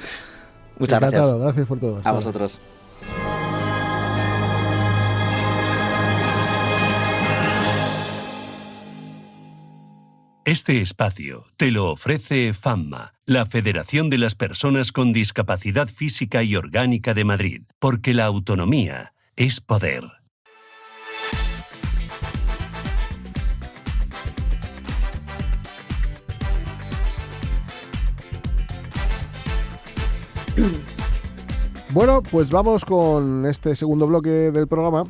Muchas Encantado, gracias por todo. A vosotros. Este espacio te lo ofrece FAMMA, la Federación de las Personas con Discapacidad Física y Orgánica de Madrid, porque la autonomía es poder. Bueno, pues vamos con este segundo bloque del programa,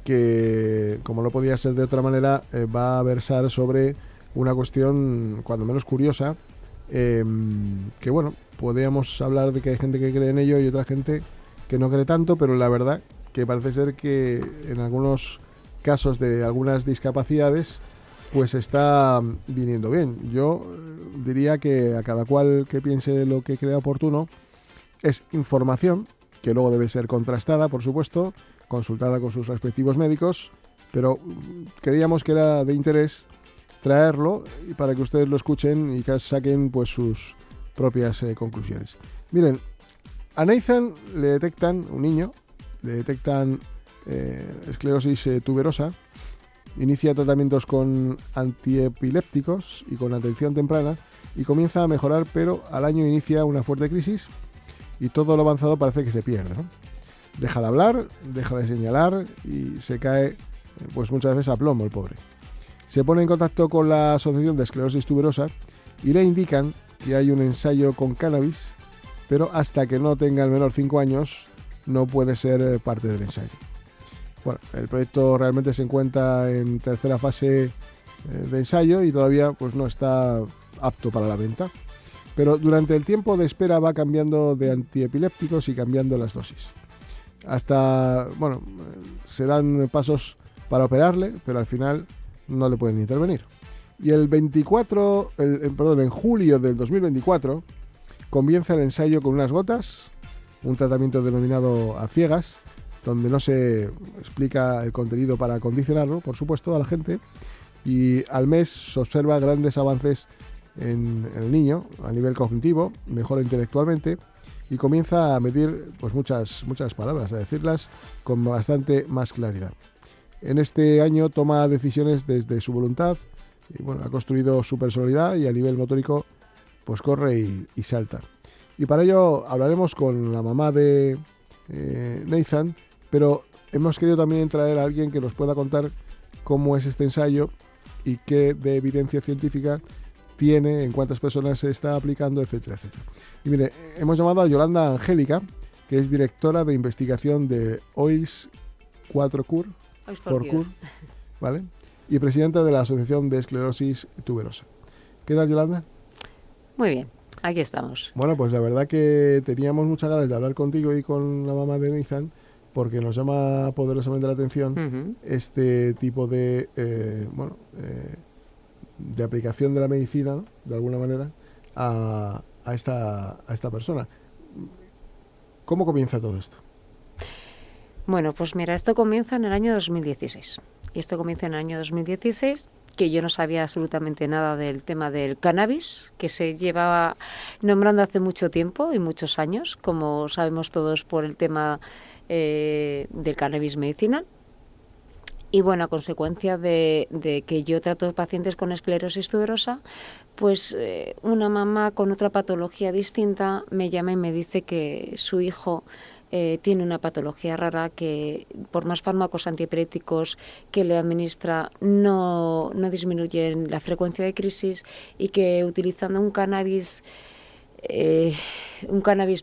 que, como no podía ser de otra manera, va a versar sobre una cuestión cuando menos curiosa, que bueno, podríamos hablar de que hay gente que cree en ello y otra gente que no cree tanto, pero la verdad que parece ser que en algunos casos de algunas discapacidades pues está viniendo bien. Yo diría que a cada cual que piense lo que crea oportuno, es información que luego debe ser contrastada, por supuesto, consultada con sus respectivos médicos, pero creíamos que era de interés traerlo y para que ustedes lo escuchen y que saquen pues sus propias conclusiones. Miren, a Nathan le detectan, un niño, le detectan esclerosis tuberosa, inicia tratamientos con antiepilépticos y con atención temprana y comienza a mejorar, pero al año inicia una fuerte crisis y todo lo avanzado parece que se pierde, ¿no? Deja de hablar, deja de señalar y se cae pues muchas veces a plomo el pobre. Se pone en contacto con la Asociación de Esclerosis Tuberosa y le indican que hay un ensayo con cannabis, pero hasta que no tenga al menor 5 años no puede ser parte del ensayo. Bueno, el proyecto realmente se encuentra en tercera fase de ensayo y todavía pues no está apto para la venta. Pero durante el tiempo de espera va cambiando de antiepilépticos y cambiando las dosis. Hasta, bueno, se dan pasos para operarle, pero al final no le pueden intervenir. Y en julio del 2024 comienza el ensayo con unas gotas, un tratamiento denominado a ciegas, donde no se explica el contenido para condicionarlo, por supuesto, a la gente, y al mes se observa grandes avances en el niño a nivel cognitivo, mejora intelectualmente y comienza a medir pues muchas palabras, a decirlas con bastante más claridad. En este año toma decisiones desde su voluntad y bueno, ha construido su personalidad y a nivel motórico pues corre y salta. Y para ello hablaremos con la mamá de Nathan, pero hemos querido también traer a alguien que nos pueda contar cómo es este ensayo y qué de evidencia científica tiene, en cuántas personas se está aplicando, etcétera, etcétera. Y mire, hemos llamado a Yolanda Angélica, que es directora de investigación de OIS 4CUR, ¿vale? Y presidenta de la Asociación de Esclerosis Tuberosa. ¿Qué tal, Yolanda? Muy bien, aquí estamos. Bueno, pues la verdad que teníamos muchas ganas de hablar contigo y con la mamá de Nathan, porque nos llama poderosamente la atención este tipo de, de aplicación de la medicina, ¿no? De alguna manera, a esta persona. ¿Cómo comienza todo esto? Bueno, pues mira, esto comienza en el año 2016. Y esto comienza en el año 2016, que yo no sabía absolutamente nada del tema del cannabis, que se llevaba nombrando hace mucho tiempo y muchos años, como sabemos todos por el tema del cannabis medicinal. Y bueno, a consecuencia de que yo trato pacientes con esclerosis tuberosa, pues una mamá con otra patología distinta me llama y me dice que su hijo tiene una patología rara, que por más fármacos antiepilépticos que le administra no disminuyen la frecuencia de crisis, y que utilizando un cannabis,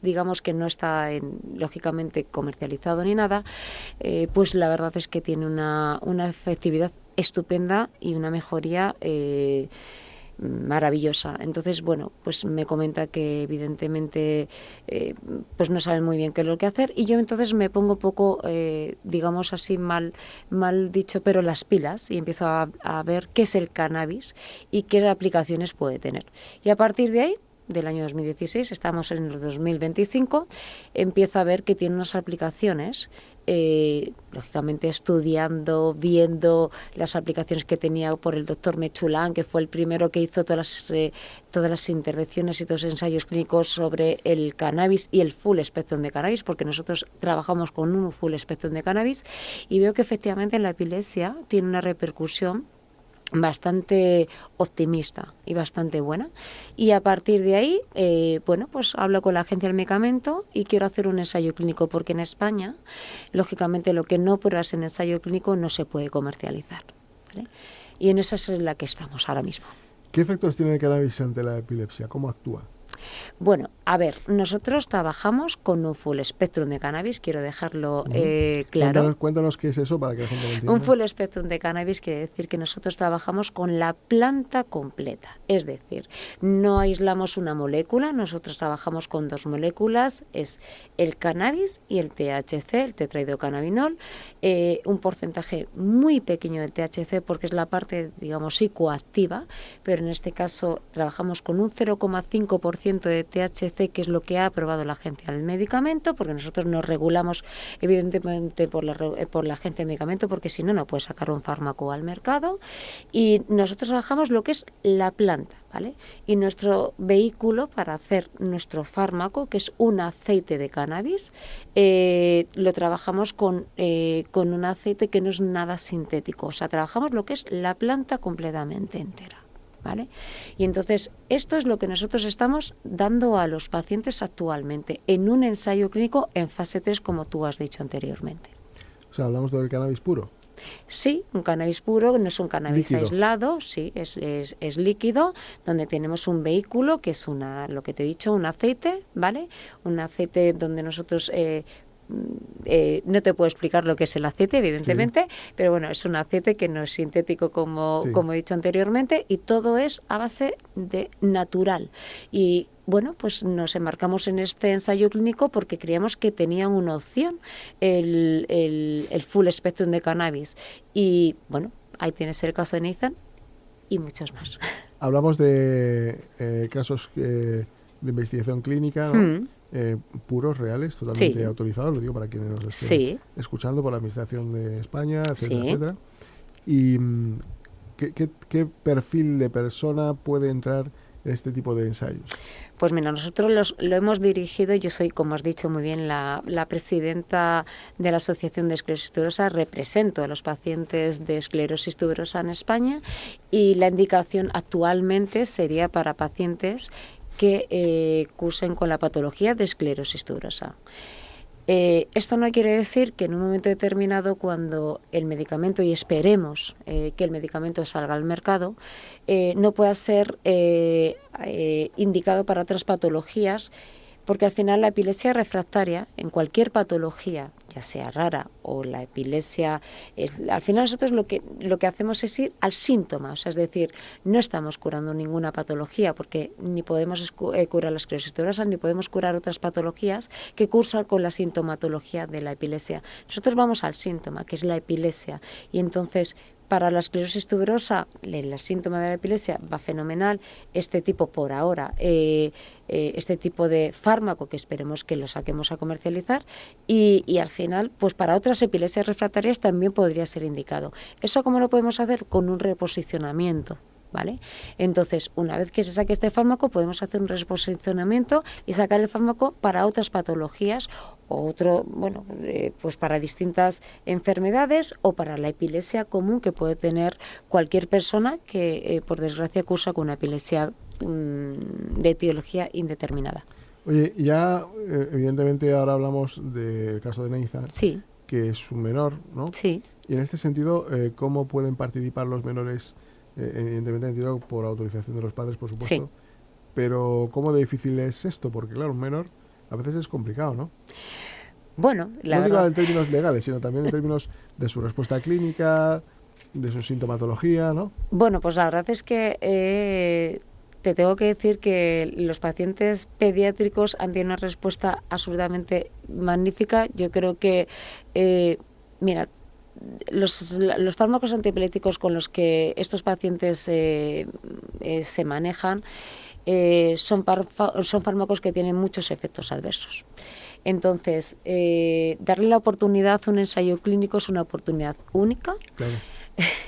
digamos, que no está lógicamente comercializado ni nada, pues la verdad es que tiene una efectividad estupenda y una mejoría maravillosa. Entonces, bueno, pues me comenta que evidentemente pues no saben muy bien qué es lo que hacer, y yo entonces me pongo un poco, digamos así, mal dicho, pero las pilas, y empiezo a ver qué es el cannabis y qué aplicaciones puede tener. Y a partir de ahí, del año 2016, estamos en el 2025, empiezo a ver que tiene unas aplicaciones, lógicamente estudiando, viendo las aplicaciones que tenía por el doctor Mechulán, que fue el primero que hizo todas las intervenciones y todos los ensayos clínicos sobre el cannabis y el full spectrum de cannabis, porque nosotros trabajamos con un full spectrum de cannabis, y veo que efectivamente en la epilepsia tiene una repercusión bastante optimista y bastante buena. Y a partir de ahí, bueno, pues hablo con la agencia del medicamento y quiero hacer un ensayo clínico, porque en España, lógicamente, lo que no pruebas en ensayo clínico no se puede comercializar, ¿vale? Y en esa es la que estamos ahora mismo. ¿Qué efectos tiene el cannabis ante la epilepsia? ¿Cómo actúa? Bueno, a ver, nosotros trabajamos con un full spectrum de cannabis, quiero dejarlo claro. Cuéntanos qué es eso para que la gente lo entienda. Un full spectrum de cannabis quiere decir que nosotros trabajamos con la planta completa, es decir, no aislamos una molécula, nosotros trabajamos con dos moléculas, es el cannabis y el THC, el tetrahidrocannabinol, un porcentaje muy pequeño del THC porque es la parte, digamos, psicoactiva, pero en este caso trabajamos con un 0,5% de THC, que es lo que ha aprobado la agencia del medicamento, porque nosotros nos regulamos evidentemente por la agencia del medicamento, porque si no, no puede sacar un fármaco al mercado, y nosotros trabajamos lo que es la planta, ¿vale? Y nuestro vehículo para hacer nuestro fármaco, que es un aceite de cannabis, lo trabajamos con un aceite que no es nada sintético, o sea, trabajamos lo que es la planta completamente entera, ¿vale? Y entonces esto es lo que nosotros estamos dando a los pacientes actualmente en un ensayo clínico en fase 3, como tú has dicho anteriormente. O sea, hablamos del cannabis puro. Sí, un cannabis puro, no es un cannabis líquido. Aislado, sí, es líquido, donde tenemos un vehículo que es lo que te he dicho, un aceite, ¿vale? Un aceite donde nosotros no te puedo explicar lo que es el aceite, evidentemente, sí, pero bueno, es un aceite que no es sintético como he dicho anteriormente, y todo es a base de natural. Y bueno, pues nos embarcamos en este ensayo clínico porque creíamos que tenía una opción el full spectrum de cannabis. Y bueno, ahí tienes el caso de Nathan y muchos más. Hablamos de casos de investigación clínica, ¿no? Puros, reales, totalmente autorizados, lo digo para quienes nos estén escuchando, por la Administración de España, etcétera, etcétera. ¿Y qué perfil de persona puede entrar en este tipo de ensayos? Pues mira, nosotros lo hemos dirigido, yo soy, como has dicho muy bien, la presidenta de la Asociación de Esclerosis Tuberosa, represento a los pacientes de esclerosis tuberosa en España, y la indicación actualmente sería para pacientes que cursen con la patología de esclerosis tuberosa. Esto no quiere decir que en un momento determinado, cuando el medicamento, y esperemos que el medicamento salga al mercado, no pueda ser indicado para otras patologías, porque al final la epilepsia refractaria, en cualquier patología, ya sea rara o la epilepsia, al final nosotros lo que hacemos es ir al síntoma, o sea, es decir, no estamos curando ninguna patología, porque ni podemos curar la esclerosis tuberosa, ni podemos curar otras patologías que cursan con la sintomatología de la epilepsia. Nosotros vamos al síntoma, que es la epilepsia, y entonces para la esclerosis tuberosa, el síntoma de la epilepsia va fenomenal. Este tipo, por ahora, este tipo de fármaco, que esperemos que lo saquemos a comercializar, y al final, pues para otras epilepsias refractarias también podría ser indicado. ¿Eso cómo lo podemos hacer? Con un reposicionamiento ¿vale? Entonces, una vez que se saque este fármaco, podemos hacer un reposicionamiento y sacar el fármaco para otras patologías, pues para distintas enfermedades o para la epilepsia común que puede tener cualquier persona que, por desgracia, cursa con una epilepsia de etiología indeterminada. Oye, ya evidentemente ahora hablamos del caso de Nathan, Sí. que es un menor, ¿no? Sí. Y en este sentido, ¿cómo pueden participar los menores? Evidentemente entiendo por autorización de los padres, por supuesto. Sí. Pero ¿cómo de difícil es esto? Porque claro, un menor a veces es complicado, ¿no? Bueno, la no digo verdad... en términos legales, sino también en términos de su respuesta clínica, de su sintomatología, ¿no? Bueno, pues la verdad es que te tengo que decir que los pacientes pediátricos han tenido una respuesta absolutamente magnífica. Yo creo que, mira, los fármacos antiepilépticos con los que estos pacientes se manejan son fármacos que tienen muchos efectos adversos. Entonces, darle la oportunidad a un ensayo clínico es una oportunidad única. Claro.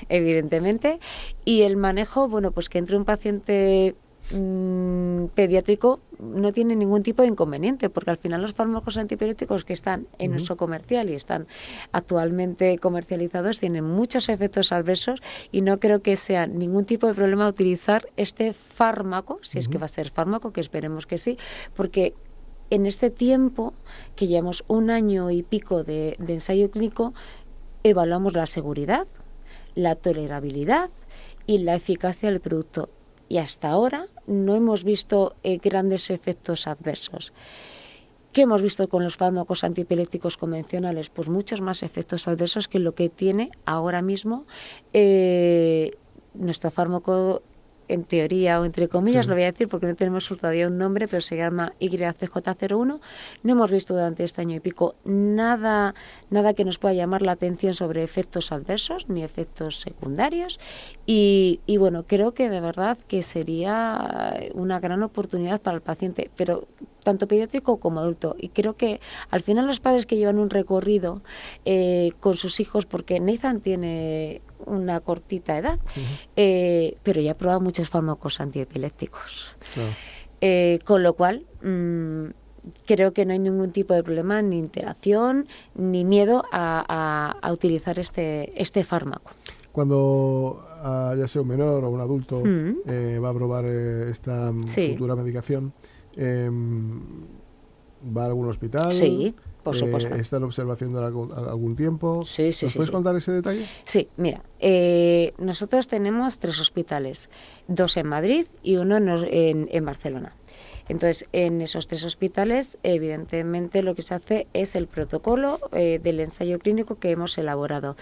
Evidentemente, y el manejo, bueno, pues que entre un paciente pediátrico no tiene ningún tipo de inconveniente, porque al final los fármacos antiepilépticos que están en uso comercial y están actualmente comercializados tienen muchos efectos adversos y no creo que sea ningún tipo de problema utilizar este fármaco, si es que va a ser fármaco, que esperemos que sí, porque en este tiempo, que llevamos 1 año y pico de ensayo clínico, evaluamos la seguridad, la tolerabilidad y la eficacia del producto. Y hasta ahora no hemos visto grandes efectos adversos. ¿Qué hemos visto con los fármacos antiepilépticos convencionales? Pues muchos más efectos adversos que lo que tiene ahora mismo nuestro fármaco, en teoría o entre comillas, Sí. lo voy a decir porque no tenemos todavía un nombre, pero se llama YCJ01. No hemos visto durante este año y pico nada que nos pueda llamar la atención sobre efectos adversos ni efectos secundarios y bueno, creo que de verdad que sería una gran oportunidad para el paciente, pero tanto pediátrico como adulto. Y creo que al final los padres que llevan un recorrido con sus hijos, porque Nathan tiene una cortita edad, pero ya ha probado muchos fármacos antiepilépticos. Claro. Con lo cual, creo que no hay ningún tipo de problema, ni interacción, ni miedo a utilizar este fármaco. Cuando ya sea un menor o un adulto va a probar esta futura medicación, ¿va a algún hospital? Sí, por supuesto. ¿Está en observación de algún tiempo? Sí. ¿Nos puedes contar ese detalle? Sí, mira, nosotros tenemos 3 hospitales, 2 en Madrid y 1 en Barcelona. Entonces, en esos 3 hospitales, evidentemente, lo que se hace es el protocolo del ensayo clínico que hemos elaborado.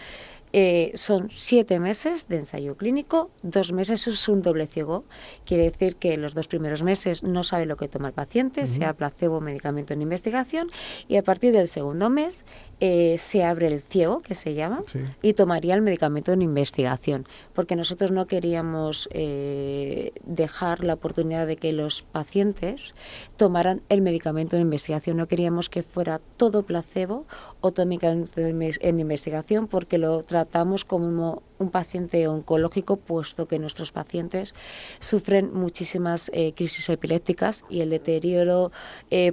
Son 7 meses de ensayo clínico, 2 meses es un doble ciego. Quiere decir que los 2 primeros meses no sabe lo que toma el paciente, sea placebo o medicamento en investigación, y a partir del segundo mes se abre el ciego, que se llama, y tomaría el medicamento en investigación, porque nosotros no queríamos dejar la oportunidad de que los pacientes tomaran el medicamento de investigación, no queríamos que fuera todo placebo o todo medicamento en investigación, porque lo tratamos como un paciente oncológico, puesto que nuestros pacientes sufren muchísimas crisis epilépticas y el deterioro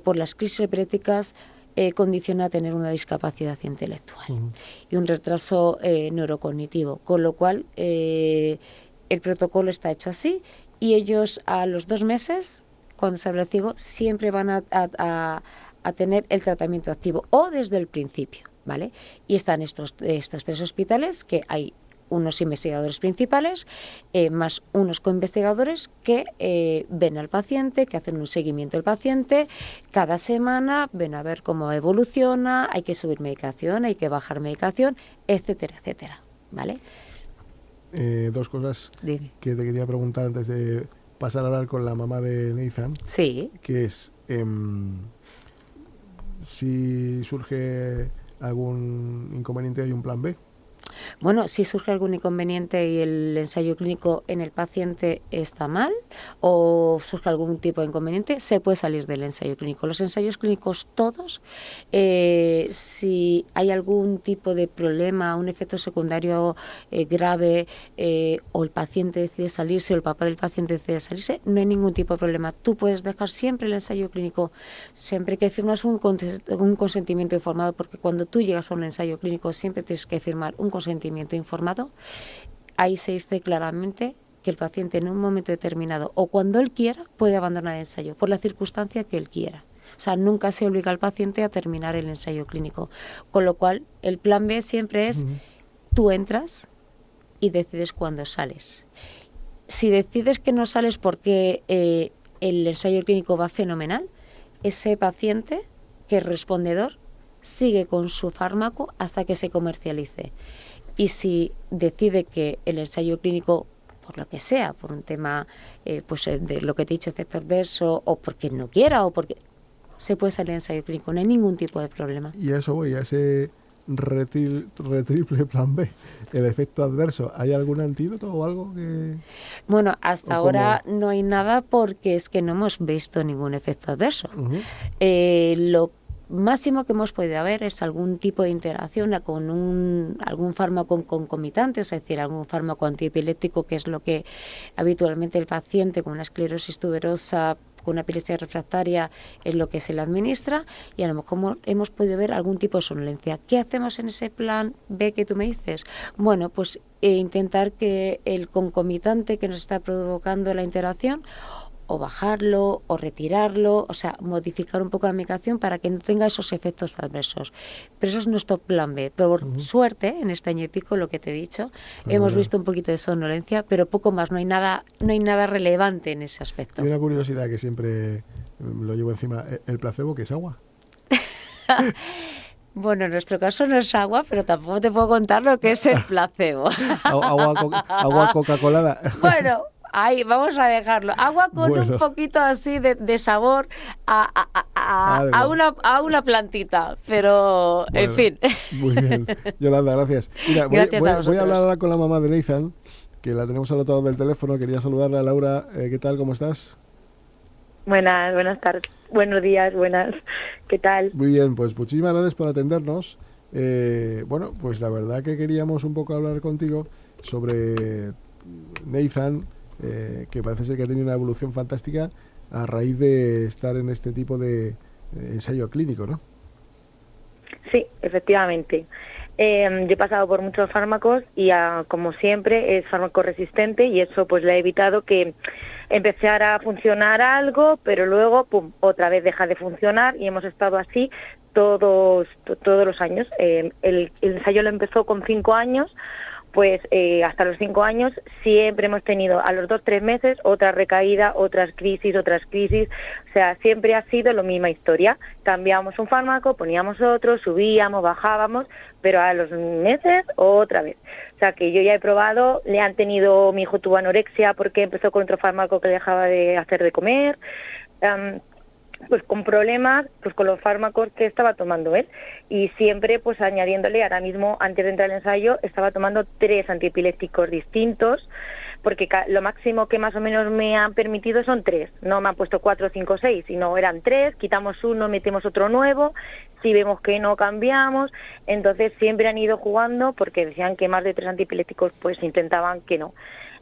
por las crisis epilépticas condiciona a tener una discapacidad intelectual y un retraso neurocognitivo, con lo cual el protocolo está hecho así y ellos a los 2 meses, cuando se abre el ciego, siempre van a tener el tratamiento activo o desde el principio, ¿vale? Y están estos 3 hospitales, que hay unos investigadores principales, más unos coinvestigadores que ven al paciente, que hacen un seguimiento del paciente cada semana, ven a ver cómo evoluciona, hay que subir medicación, hay que bajar medicación, etcétera, etcétera, ¿vale? 2 cosas que te quería preguntar antes de pasar a hablar con la mamá de Nathan. Sí. Que es, si surge algún inconveniente, hay un plan B. Bueno, si surge algún inconveniente y el ensayo clínico en el paciente está mal o surge algún tipo de inconveniente, se puede salir del ensayo clínico. Los ensayos clínicos todos, si hay algún tipo de problema, un efecto secundario grave o el paciente decide salirse o el papá del paciente decide salirse, no hay ningún tipo de problema. Tú puedes dejar siempre el ensayo clínico, siempre que firmas un consentimiento informado, porque cuando tú llegas a un ensayo clínico siempre tienes que firmar un consentimiento informado. Ahí se dice claramente que el paciente en un momento determinado o cuando él quiera puede abandonar el ensayo por la circunstancia que él quiera. O sea, nunca se obliga al paciente a terminar el ensayo clínico. Con lo cual, el plan B siempre es tú entras y decides cuándo sales. Si decides que no sales porque el ensayo clínico va fenomenal, ese paciente que es respondedor sigue con su fármaco hasta que se comercialice. Y si decide que el ensayo clínico, por lo que sea, por un tema de lo que te he dicho, efecto adverso, o porque no quiera, o porque se puede salir del ensayo clínico, no hay ningún tipo de problema. Y a eso voy, a ese retriple plan B, el efecto adverso. ¿Hay algún antídoto o algo que...? Bueno, hasta ahora no hay nada porque es que no hemos visto ningún efecto adverso. Lo máximo que hemos podido ver es algún tipo de interacción con algún fármaco concomitante, es decir, algún fármaco antiepiléptico, que es lo que habitualmente el paciente con una esclerosis tuberosa, con una epilepsia refractaria, es lo que se le administra, y a lo mejor hemos podido ver algún tipo de somnolencia. ¿Qué hacemos en ese plan B que tú me dices? Bueno, pues intentar que el concomitante que nos está provocando la interacción o bajarlo o retirarlo, o sea, modificar un poco la medicación para que no tenga esos efectos adversos. Pero eso es nuestro plan B. Pero por suerte, en este año y pico, lo que te he dicho, hemos visto un poquito de somnolencia, pero poco más, no hay nada relevante en ese aspecto. Y una curiosidad que siempre lo llevo encima, ¿el placebo qué es agua? Bueno, en nuestro caso no es agua, pero tampoco te puedo contar lo que es el placebo. Agua Coca-Colada. Bueno, ahí vamos a dejarlo. Agua con un poquito así de sabor a una plantita, pero en fin. Muy bien. Yolanda, gracias. Mira, voy a hablar ahora con la mamá de Nathan, que la tenemos al otro lado del teléfono. Quería saludarla. Laura, ¿qué tal? ¿Cómo estás? Buenas tardes, buenos días, buenas, ¿qué tal? Muy bien, pues muchísimas gracias por atendernos. Bueno, pues la verdad que queríamos un poco hablar contigo sobre Nathan, que parece ser que ha tenido una evolución fantástica a raíz de estar en este tipo de ensayo clínico, ¿no? Sí, efectivamente. Yo he pasado por muchos fármacos y como siempre es fármaco resistente, y eso pues le ha evitado que empezara a funcionar algo, pero luego pum, otra vez deja de funcionar, y hemos estado así todos los años. El ensayo lo empezó con 5 años, pues hasta los 5 años siempre hemos tenido a los 2-3 meses otra recaída, otras crisis, o sea, siempre ha sido la misma historia. Cambiábamos un fármaco, poníamos otro, subíamos, bajábamos, pero a los meses otra vez. O sea, que yo ya he probado, mi hijo tuvo anorexia porque empezó con otro fármaco que dejaba de hacer de comer, pues con problemas, pues con los fármacos que estaba tomando él, y siempre pues añadiéndole, ahora mismo antes de entrar al ensayo estaba tomando 3 antiepilépticos distintos, porque lo máximo que más o menos me han permitido son 3, no me han puesto 4, 5, 6, sino eran 3, quitamos uno, metemos otro nuevo, si vemos que no cambiamos. Entonces siempre han ido jugando, porque decían que más de 3 antiepilépticos pues intentaban que no.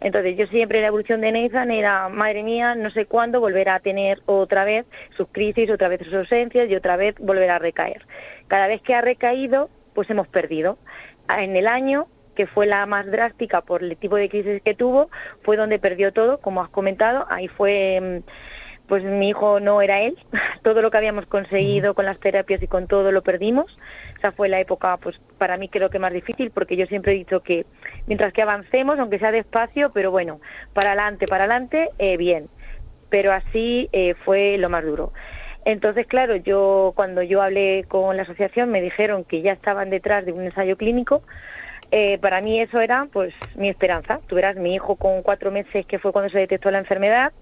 Entonces yo siempre, la evolución de Nathan era, madre mía, no sé cuándo volver a tener otra vez sus crisis, otra vez sus ausencias y otra vez volver a recaer. Cada vez que ha recaído, pues hemos perdido. En el año, que fue la más drástica por el tipo de crisis que tuvo, fue donde perdió todo, como has comentado. Ahí fue, pues mi hijo no era él, todo lo que habíamos conseguido con las terapias y con todo lo perdimos. Esa fue la época, pues para mí creo que más difícil, porque yo siempre he dicho que mientras que avancemos, aunque sea despacio, pero bueno, para adelante, bien. Pero así fue lo más duro. Entonces, claro, cuando yo hablé con la asociación me dijeron que ya estaban detrás de un ensayo clínico. Para mí eso era pues mi esperanza. Tú verás, mi hijo con 4 meses, que fue cuando se detectó la enfermedad,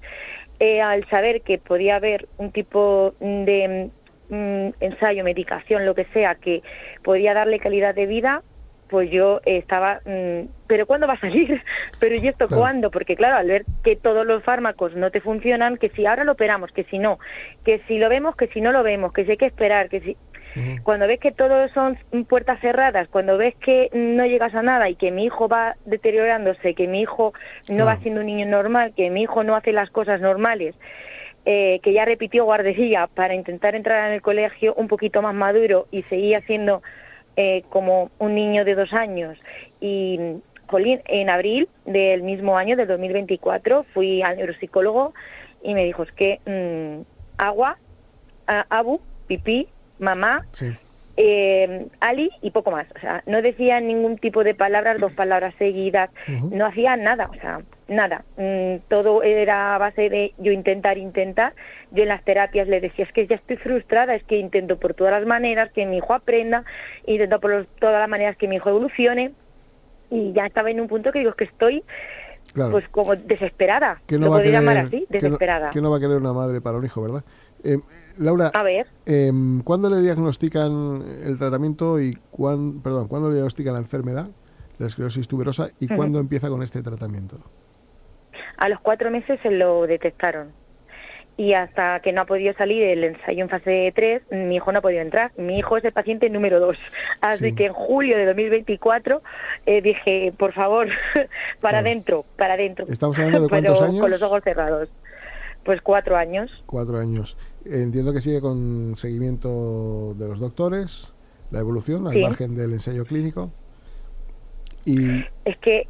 al saber que podía haber un tipo de ensayo, medicación, lo que sea, que podía darle calidad de vida, pues yo estaba, ¿pero cuándo va a salir? ¿Pero y esto cuándo? Porque claro, al ver que todos los fármacos no te funcionan, que si ahora lo operamos, que si no, que si lo vemos, que si no lo vemos, que si hay que esperar, que si... Cuando ves que todo son puertas cerradas, cuando ves que no llegas a nada y que mi hijo va deteriorándose, que mi hijo no va siendo un niño normal, que mi hijo no hace las cosas normales, que ya repitió guardería para intentar entrar en el colegio un poquito más maduro y seguía siendo como un niño de 2 años. Y, jolín, en abril del mismo año, del 2024, fui al neuropsicólogo y me dijo, es que agua, abu, pipí, mamá, Ali y poco más. O sea, no decía ningún tipo de palabras, 2 palabras seguidas, no hacía nada, o sea, nada. Todo era a base de yo intentar. Yo en las terapias le decía, es que ya estoy frustrada, es que intento por todas las maneras que mi hijo aprenda, intento por todas las maneras que mi hijo evolucione, y ya estaba en un punto que digo, es que estoy... Claro. Pues como desesperada, lo podría llamar así, desesperada. ¿Qué no va a querer una madre para un hijo, verdad? Laura, a ver. ¿Cuándo le diagnostican el tratamiento y cuándo le diagnostican la enfermedad, la esclerosis tuberosa, y cuándo empieza con este tratamiento? A los 4 meses se lo detectaron. Y hasta que no ha podido salir el ensayo en fase 3, mi hijo no ha podido entrar. Mi hijo es el paciente número 2. Así que en julio de 2024 dije, por favor, para adentro. ¿Estamos hablando de cuántos años? Con los ojos cerrados. Pues 4 años. 4 años. Entiendo que sigue con seguimiento de los doctores, la evolución, al margen del ensayo clínico. Y es que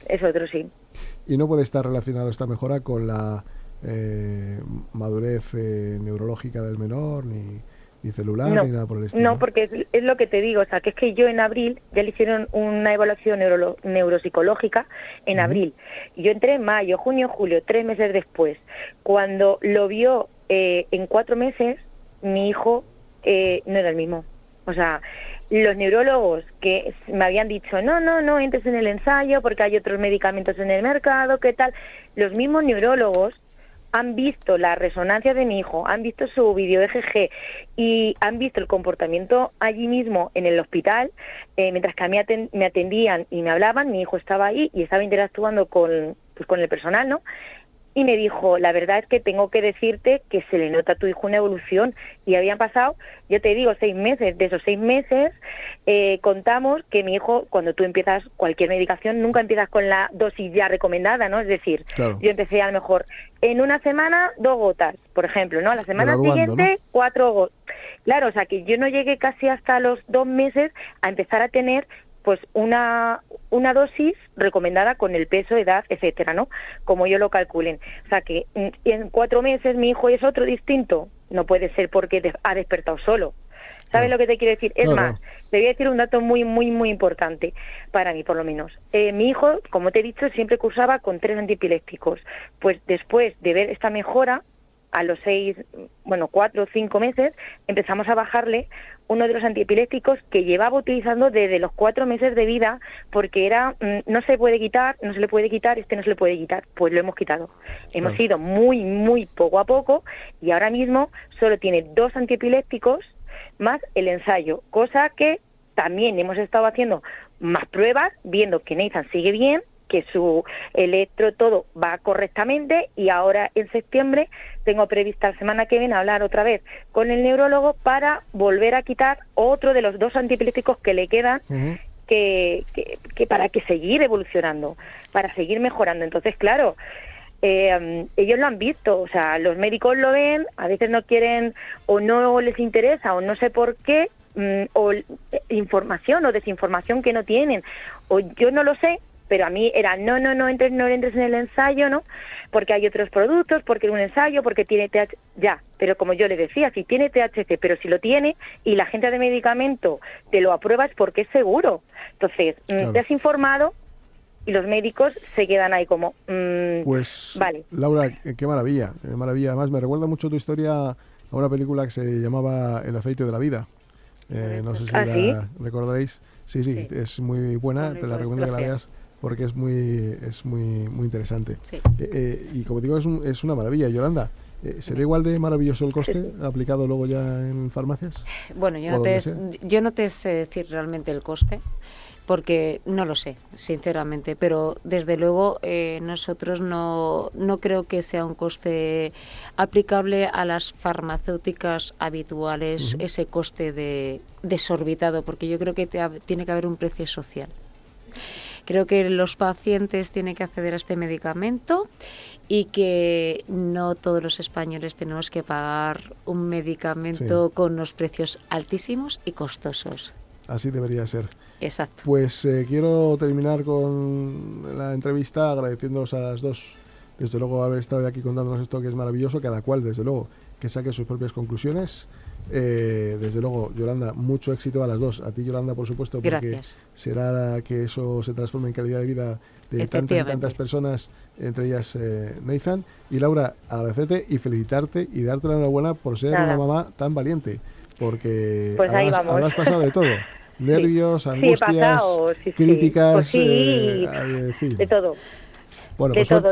es otro, sí. Y no puede estar relacionado esta mejora con la madurez neurológica del menor, ni celular, ni nada por el estilo. No, porque es lo que te digo, o sea, que es que yo en abril ya le hicieron una evaluación neuropsicológica en abril. Yo entré en mayo, junio, julio, 3 meses después. Cuando lo vio en 4 meses, mi hijo no era el mismo. O sea, los neurólogos que me habían dicho, no entres en el ensayo porque hay otros medicamentos en el mercado, ¿qué tal? Los mismos neurólogos han visto la resonancia de mi hijo, han visto su video EGG y han visto el comportamiento allí mismo en el hospital, mientras que a mí me atendían y me hablaban, mi hijo estaba ahí y estaba interactuando con el personal, ¿no? Y me dijo, la verdad es que tengo que decirte que se le nota a tu hijo una evolución. Y habían pasado, yo te digo, 6 meses. De esos 6 meses contamos que mi hijo, cuando tú empiezas cualquier medicación, nunca empiezas con la dosis ya recomendada, ¿no? Es decir, yo empecé a lo mejor en una semana 2 gotas, por ejemplo, ¿no? La semana siguiente, ¿no? 4 gotas. Claro, o sea que yo no llegué casi hasta los 2 meses a empezar a tener pues una dosis recomendada con el peso, edad, etcétera, ¿no? Como yo lo calculen. O sea que en 4 meses mi hijo es otro distinto. No puede ser porque ha despertado solo. ¿Sabes lo que te quiero decir? Es más, te voy a decir un dato muy, muy, muy importante, para mí por lo menos. Mi hijo, como te he dicho, siempre cursaba con 3 antiepilépticos. Pues después de ver esta mejora, a los 4 o 5 meses, empezamos a bajarle uno de los antiepilépticos que llevaba utilizando desde los 4 meses de vida, porque era, no se le puede quitar, no se le puede quitar, pues lo hemos quitado. Hemos ido muy, muy poco a poco, y ahora mismo solo tiene 2 antiepilépticos más el ensayo, cosa que también hemos estado haciendo más pruebas, viendo que Nathan sigue bien, que su electro todo va correctamente, y ahora en septiembre tengo prevista la semana que viene hablar otra vez con el neurólogo para volver a quitar otro de los 2 antiepilépticos que le quedan, que para que seguir evolucionando, para seguir mejorando. Entonces, claro, ellos lo han visto, o sea, los médicos lo ven, a veces no quieren o no les interesa o no sé por qué, o información o desinformación que no tienen, o yo no lo sé, pero a mí era no entres en el ensayo, ¿no? Porque hay otros productos, porque un ensayo, porque tiene THC, ya, pero como yo le decía, si tiene THC, pero si lo tiene y la gente de medicamento te lo aprueba es porque es seguro. Entonces, te has informado y los médicos se quedan ahí como, pues, vale. Laura, qué maravilla, qué maravilla. Además, me recuerda mucho tu historia a una película que se llamaba El aceite de la vida. No sé si la recordaréis. Sí, es muy buena, te la recomiendo que la veas, porque es muy interesante. Sí. Y como digo, es una maravilla. Yolanda, ¿será igual de maravilloso el coste aplicado luego ya en farmacias? Bueno, yo no te sé decir realmente el coste, porque no lo sé, sinceramente, pero desde luego nosotros no creo que sea un coste aplicable a las farmacéuticas habituales, ese coste desorbitado, porque yo creo que tiene que haber un precio social. Creo que los pacientes tienen que acceder a este medicamento y que no todos los españoles tenemos que pagar un medicamento con unos precios altísimos y costosos. Así debería ser. Exacto. Pues quiero terminar con la entrevista agradeciéndoos a las dos, desde luego, haber estado aquí contándonos esto que es maravilloso, cada cual, desde luego, que saque sus propias conclusiones. Desde luego, Yolanda, mucho éxito a las dos. A ti, Yolanda, por supuesto, porque gracias. Será que eso se transforme en calidad de vida de tantas y tantas personas, entre ellas Nathan. Y Laura, agradecerte y felicitarte y darte la enhorabuena por ser una mamá tan valiente, porque pues habrás pasado de todo. Nervios, angustias, críticas, pues en fin. De todo. Bueno, de pues todo,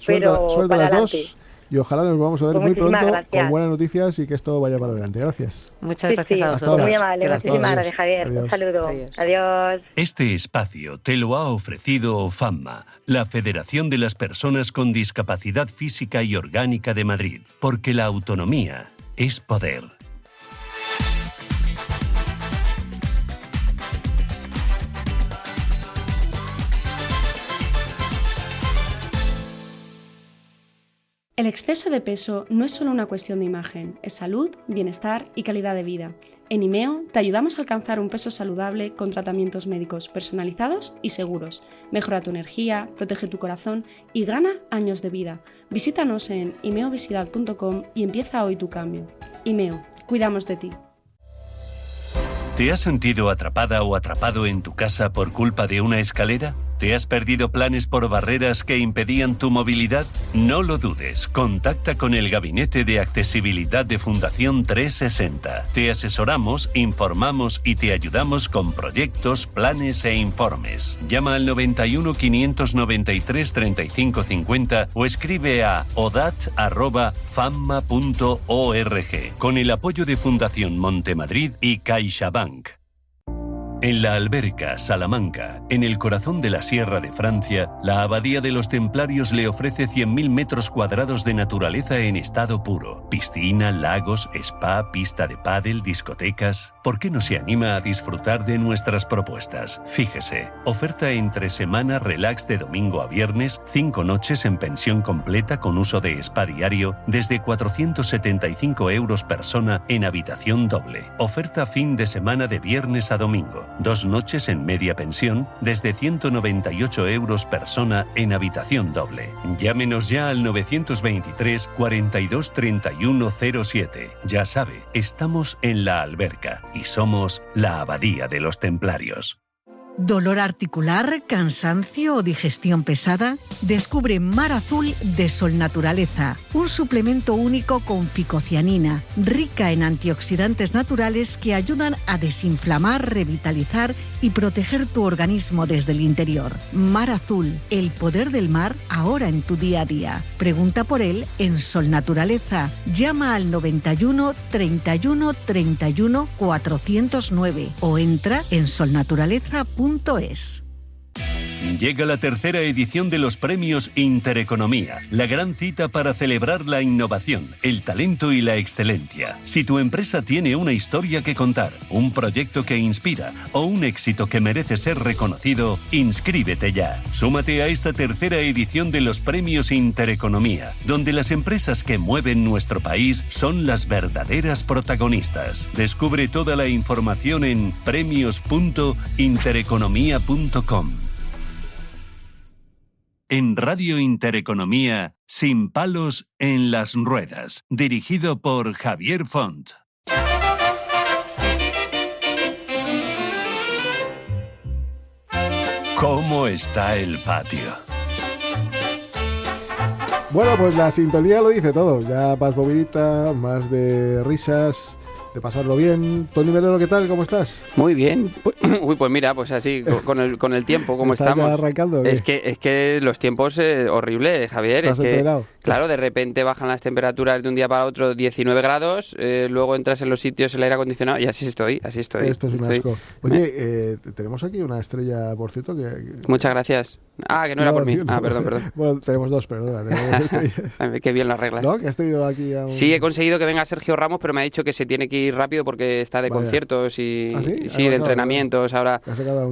pero suerte para las adelante. Dos. Y ojalá nos vamos a ver muy pronto con buenas noticias y que esto vaya para adelante. Gracias. Muchas gracias a vosotros. Muy amable. Muchísimas gracias, Javier. Adiós. Un saludo. Adiós. Este espacio te lo ha ofrecido FAMMA, la Federación de las Personas con Discapacidad Física y Orgánica de Madrid, porque la autonomía es poder. El exceso de peso no es solo una cuestión de imagen, es salud, bienestar y calidad de vida. En IMEO te ayudamos a alcanzar un peso saludable con tratamientos médicos personalizados y seguros. Mejora tu energía, protege tu corazón y gana años de vida. Visítanos en imeovisidad.com y empieza hoy tu cambio. IMEO, cuidamos de ti. ¿Te has sentido atrapada o atrapado en tu casa por culpa de una escalera? ¿Te has perdido planes por barreras que impedían tu movilidad? No lo dudes, contacta con el Gabinete de Accesibilidad de Fundación 360. Te asesoramos, informamos y te ayudamos con proyectos, planes e informes. Llama al 91 593 35 50 o escribe a odat@famma.org con el apoyo de Fundación Montemadrid y CaixaBank. En la Alberca, Salamanca, en el corazón de la Sierra de Francia, la Abadía de los Templarios le ofrece 100.000 metros cuadrados de naturaleza en estado puro. Piscina, lagos, spa, pista de pádel, discotecas. ¿Por qué no se anima a disfrutar de nuestras propuestas? Fíjese, oferta entre semana relax de domingo a viernes, 5 noches en pensión completa con uso de spa diario, desde 475 € persona en habitación doble. Oferta fin de semana de viernes a domingo. 2 noches en media pensión desde 198 € persona en habitación doble. Llámenos ya al 923 42 31 07. Ya sabe, estamos en la Alberca y somos la Abadía de los Templarios. ¿Dolor articular, cansancio o digestión pesada? Descubre Mar Azul de Sol Naturaleza, un suplemento único con ficocianina, rica en antioxidantes naturales que ayudan a desinflamar, revitalizar y proteger tu organismo desde el interior. Mar Azul, el poder del mar ahora en tu día a día. Pregunta por él en Sol Naturaleza. Llama al 91 31 31 409 o entra en solnaturaleza.es. Llega la tercera edición de los premios Intereconomía, la gran cita para celebrar la innovación, el talento y la excelencia. Si tu empresa tiene una historia que contar, un proyecto que inspira o un éxito que merece ser reconocido, inscríbete ya. Súmate a esta tercera edición de los premios Intereconomía, donde las empresas que mueven nuestro país son las verdaderas protagonistas. Descubre toda la información en premios.intereconomía.com. En Radio Intereconomía, Sin palos en las ruedas, dirigido por Javier Font. ¿Cómo está el patio? Bueno, pues la sintonía lo dice todo. Ya más movidita, más de risas, de pasarlo bien. Tony Melero, ¿qué tal? ¿Cómo estás? Muy bien. Uy, pues mira, pues así, con el tiempo, como ¿Estás estamos. ya arrancando? Es que los tiempos, horrible, Javier. ¿Estás enterado? Claro, de repente bajan las temperaturas de un día para otro 19 grados, luego entras en los sitios, el aire acondicionado y así estoy. Esto es un asco. Oye, tenemos aquí una estrella, por cierto, que... Muchas gracias. Que no era por mí. Perdón. Bueno, tenemos dos, perdona. Qué bien las reglas. ¿No? ¿Que has tenido aquí a un... Sí, he conseguido que venga Sergio Ramos, pero me ha dicho que se tiene que ir rápido porque está de conciertos y, ¿Ah, sí? Sí, de entrenamientos. Ahora.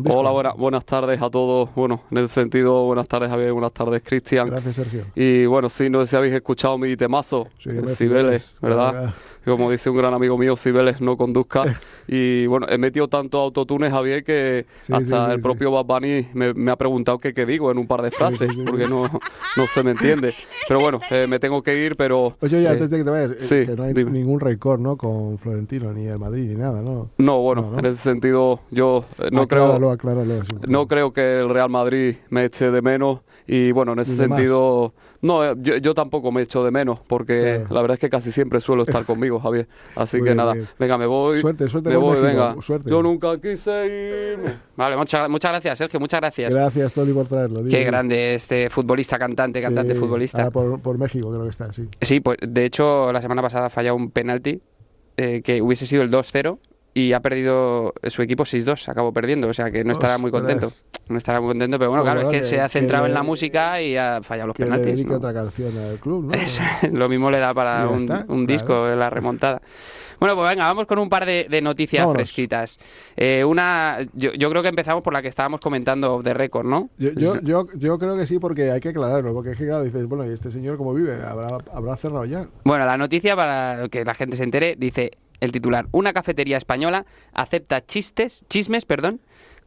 Hola, buenas tardes a todos. Bueno, en ese sentido, buenas tardes Javier, buenas tardes Cristian. Gracias, Sergio. Y bueno, sí, no sé si habéis escuchado mi temazo, Cibeles, ¿verdad? Como dice un gran amigo mío, Cibeles no conduzca. Y bueno, he metido tanto autotune, Javier, que hasta el propio Bad Bunny me ha preguntado qué digo en un par de frases, porque no se me entiende. Pero bueno, me tengo que ir, pero... Oye, antes de que te vayas, que no hay dime. ningún récord, ¿no? Con Florentino, ni el Madrid, ni nada, ¿no? No, en ese sentido, yo Acláralo, no creo que el Real Madrid me eche de menos. Y bueno, en ese sentido... No, yo tampoco me echo de menos, porque la verdad es que casi siempre suelo estar conmigo, Javier. Así que nada, venga, me voy. Suerte, me voy, venga. Suerte. Yo nunca quise irme. Vale, muchas gracias, Sergio, muchas gracias. Gracias, Tony, por traerlo. Qué grande este futbolista, cantante futbolista. Por México creo que está, sí. Sí, pues de hecho la semana pasada ha fallado un penalti que hubiese sido el 2-0. Y ha perdido su equipo 6-2, acabó perdiendo, o sea que no estará muy contento. No estará muy contento, pero bueno, claro, es que se ha centrado en la música y ha fallado los penaltis. Le dedique otra canción al club, ¿no? Eso, lo mismo le da para un disco de la remontada. Bueno, pues venga, vamos con un par de noticias fresquitas. Yo creo que empezamos por la que estábamos comentando off the record, ¿no? Yo creo que sí, porque hay que aclararlo, porque es que claro, dices, bueno, ¿y este señor cómo vive? ¿Habrá cerrado ya? Bueno, la noticia, para que la gente se entere, dice... El titular: una cafetería española acepta chismes,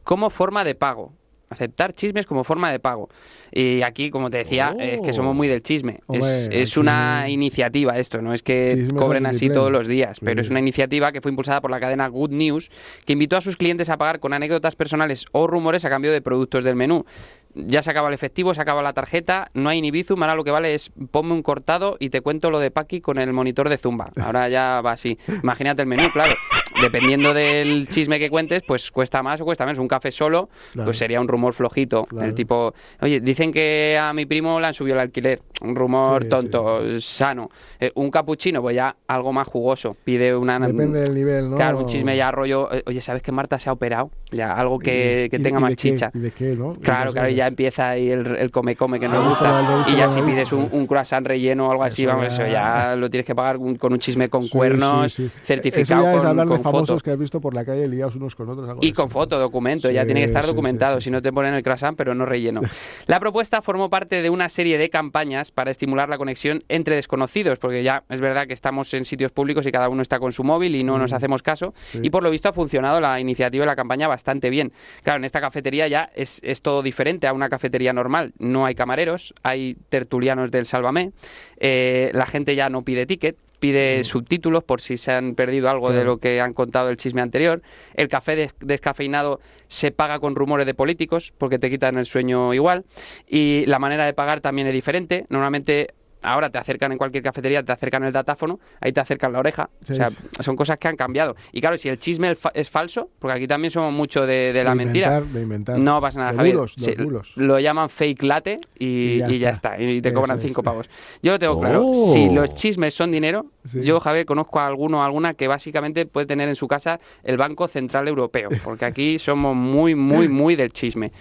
como forma de pago. Aceptar chismes como forma de pago. Y aquí, como te decía, es que somos muy del chisme. Es una iniciativa esto, no es que cobren así todos los días, pero es una iniciativa que fue impulsada por la cadena Good News, que invitó a sus clientes a pagar con anécdotas personales o rumores a cambio de productos del menú. Ya se acaba el efectivo, se acaba la tarjeta, no hay ni bizum, ahora lo que vale es ponme un cortado y te cuento lo de Paqui con el monitor de Zumba. Ahora ya va así. Imagínate el menú, claro. Dependiendo del chisme que cuentes, pues cuesta más o cuesta menos. Un café solo, pues sería un rumor flojito. El tipo, oye, dicen que a mi primo le han subido el alquiler. Un rumor tonto, sano. Un capuchino, pues ya algo más jugoso. Pide una... Depende del nivel, ¿no? Claro, un chisme ya rollo, oye, ¿sabes que Marta se ha operado? Ya algo que tenga más chicha. ¿Y de qué, no? Claro, ya empieza ahí el come que nos gusta. Y ya si pides un croissant relleno o algo así, vamos, eso ya lo tienes que pagar con un chisme con cuernos, certificado eso ya es hablar de con famosos foto. Que has visto por la calle liados unos con otros. Y con foto, documento, ya tiene que estar documentado, si no te ponen el croissant, pero no relleno. La propuesta formó parte de una serie de campañas para estimular la conexión entre desconocidos, porque ya es verdad que estamos en sitios públicos y cada uno está con su móvil y no nos hacemos caso, y por lo visto ha funcionado la iniciativa y la campaña bastante bien. Claro, en esta cafetería ya es todo diferente a una cafetería normal. No hay camareros, hay tertulianos del Sálvame, la gente ya no pide ticket, pide subtítulos por si se han perdido algo de lo que han contado el chisme anterior. El café descafeinado se paga con rumores de políticos porque te quitan el sueño igual. Y la manera de pagar también es diferente. Normalmente... Ahora te acercan en cualquier cafetería, te acercan el datáfono, ahí te acercan la oreja. O sea, son cosas que han cambiado. Y claro, si el chisme es falso, porque aquí también somos mucho de la mentira. De inventar. No pasa nada, Javier. Bulos. Lo llaman fake latte y ya está. Y te cobran 5 pavos. Yo lo tengo claro. Si los chismes son dinero, yo, Javier, conozco a alguno o alguna que básicamente puede tener en su casa el Banco Central Europeo. Porque aquí somos muy, muy, muy del chisme.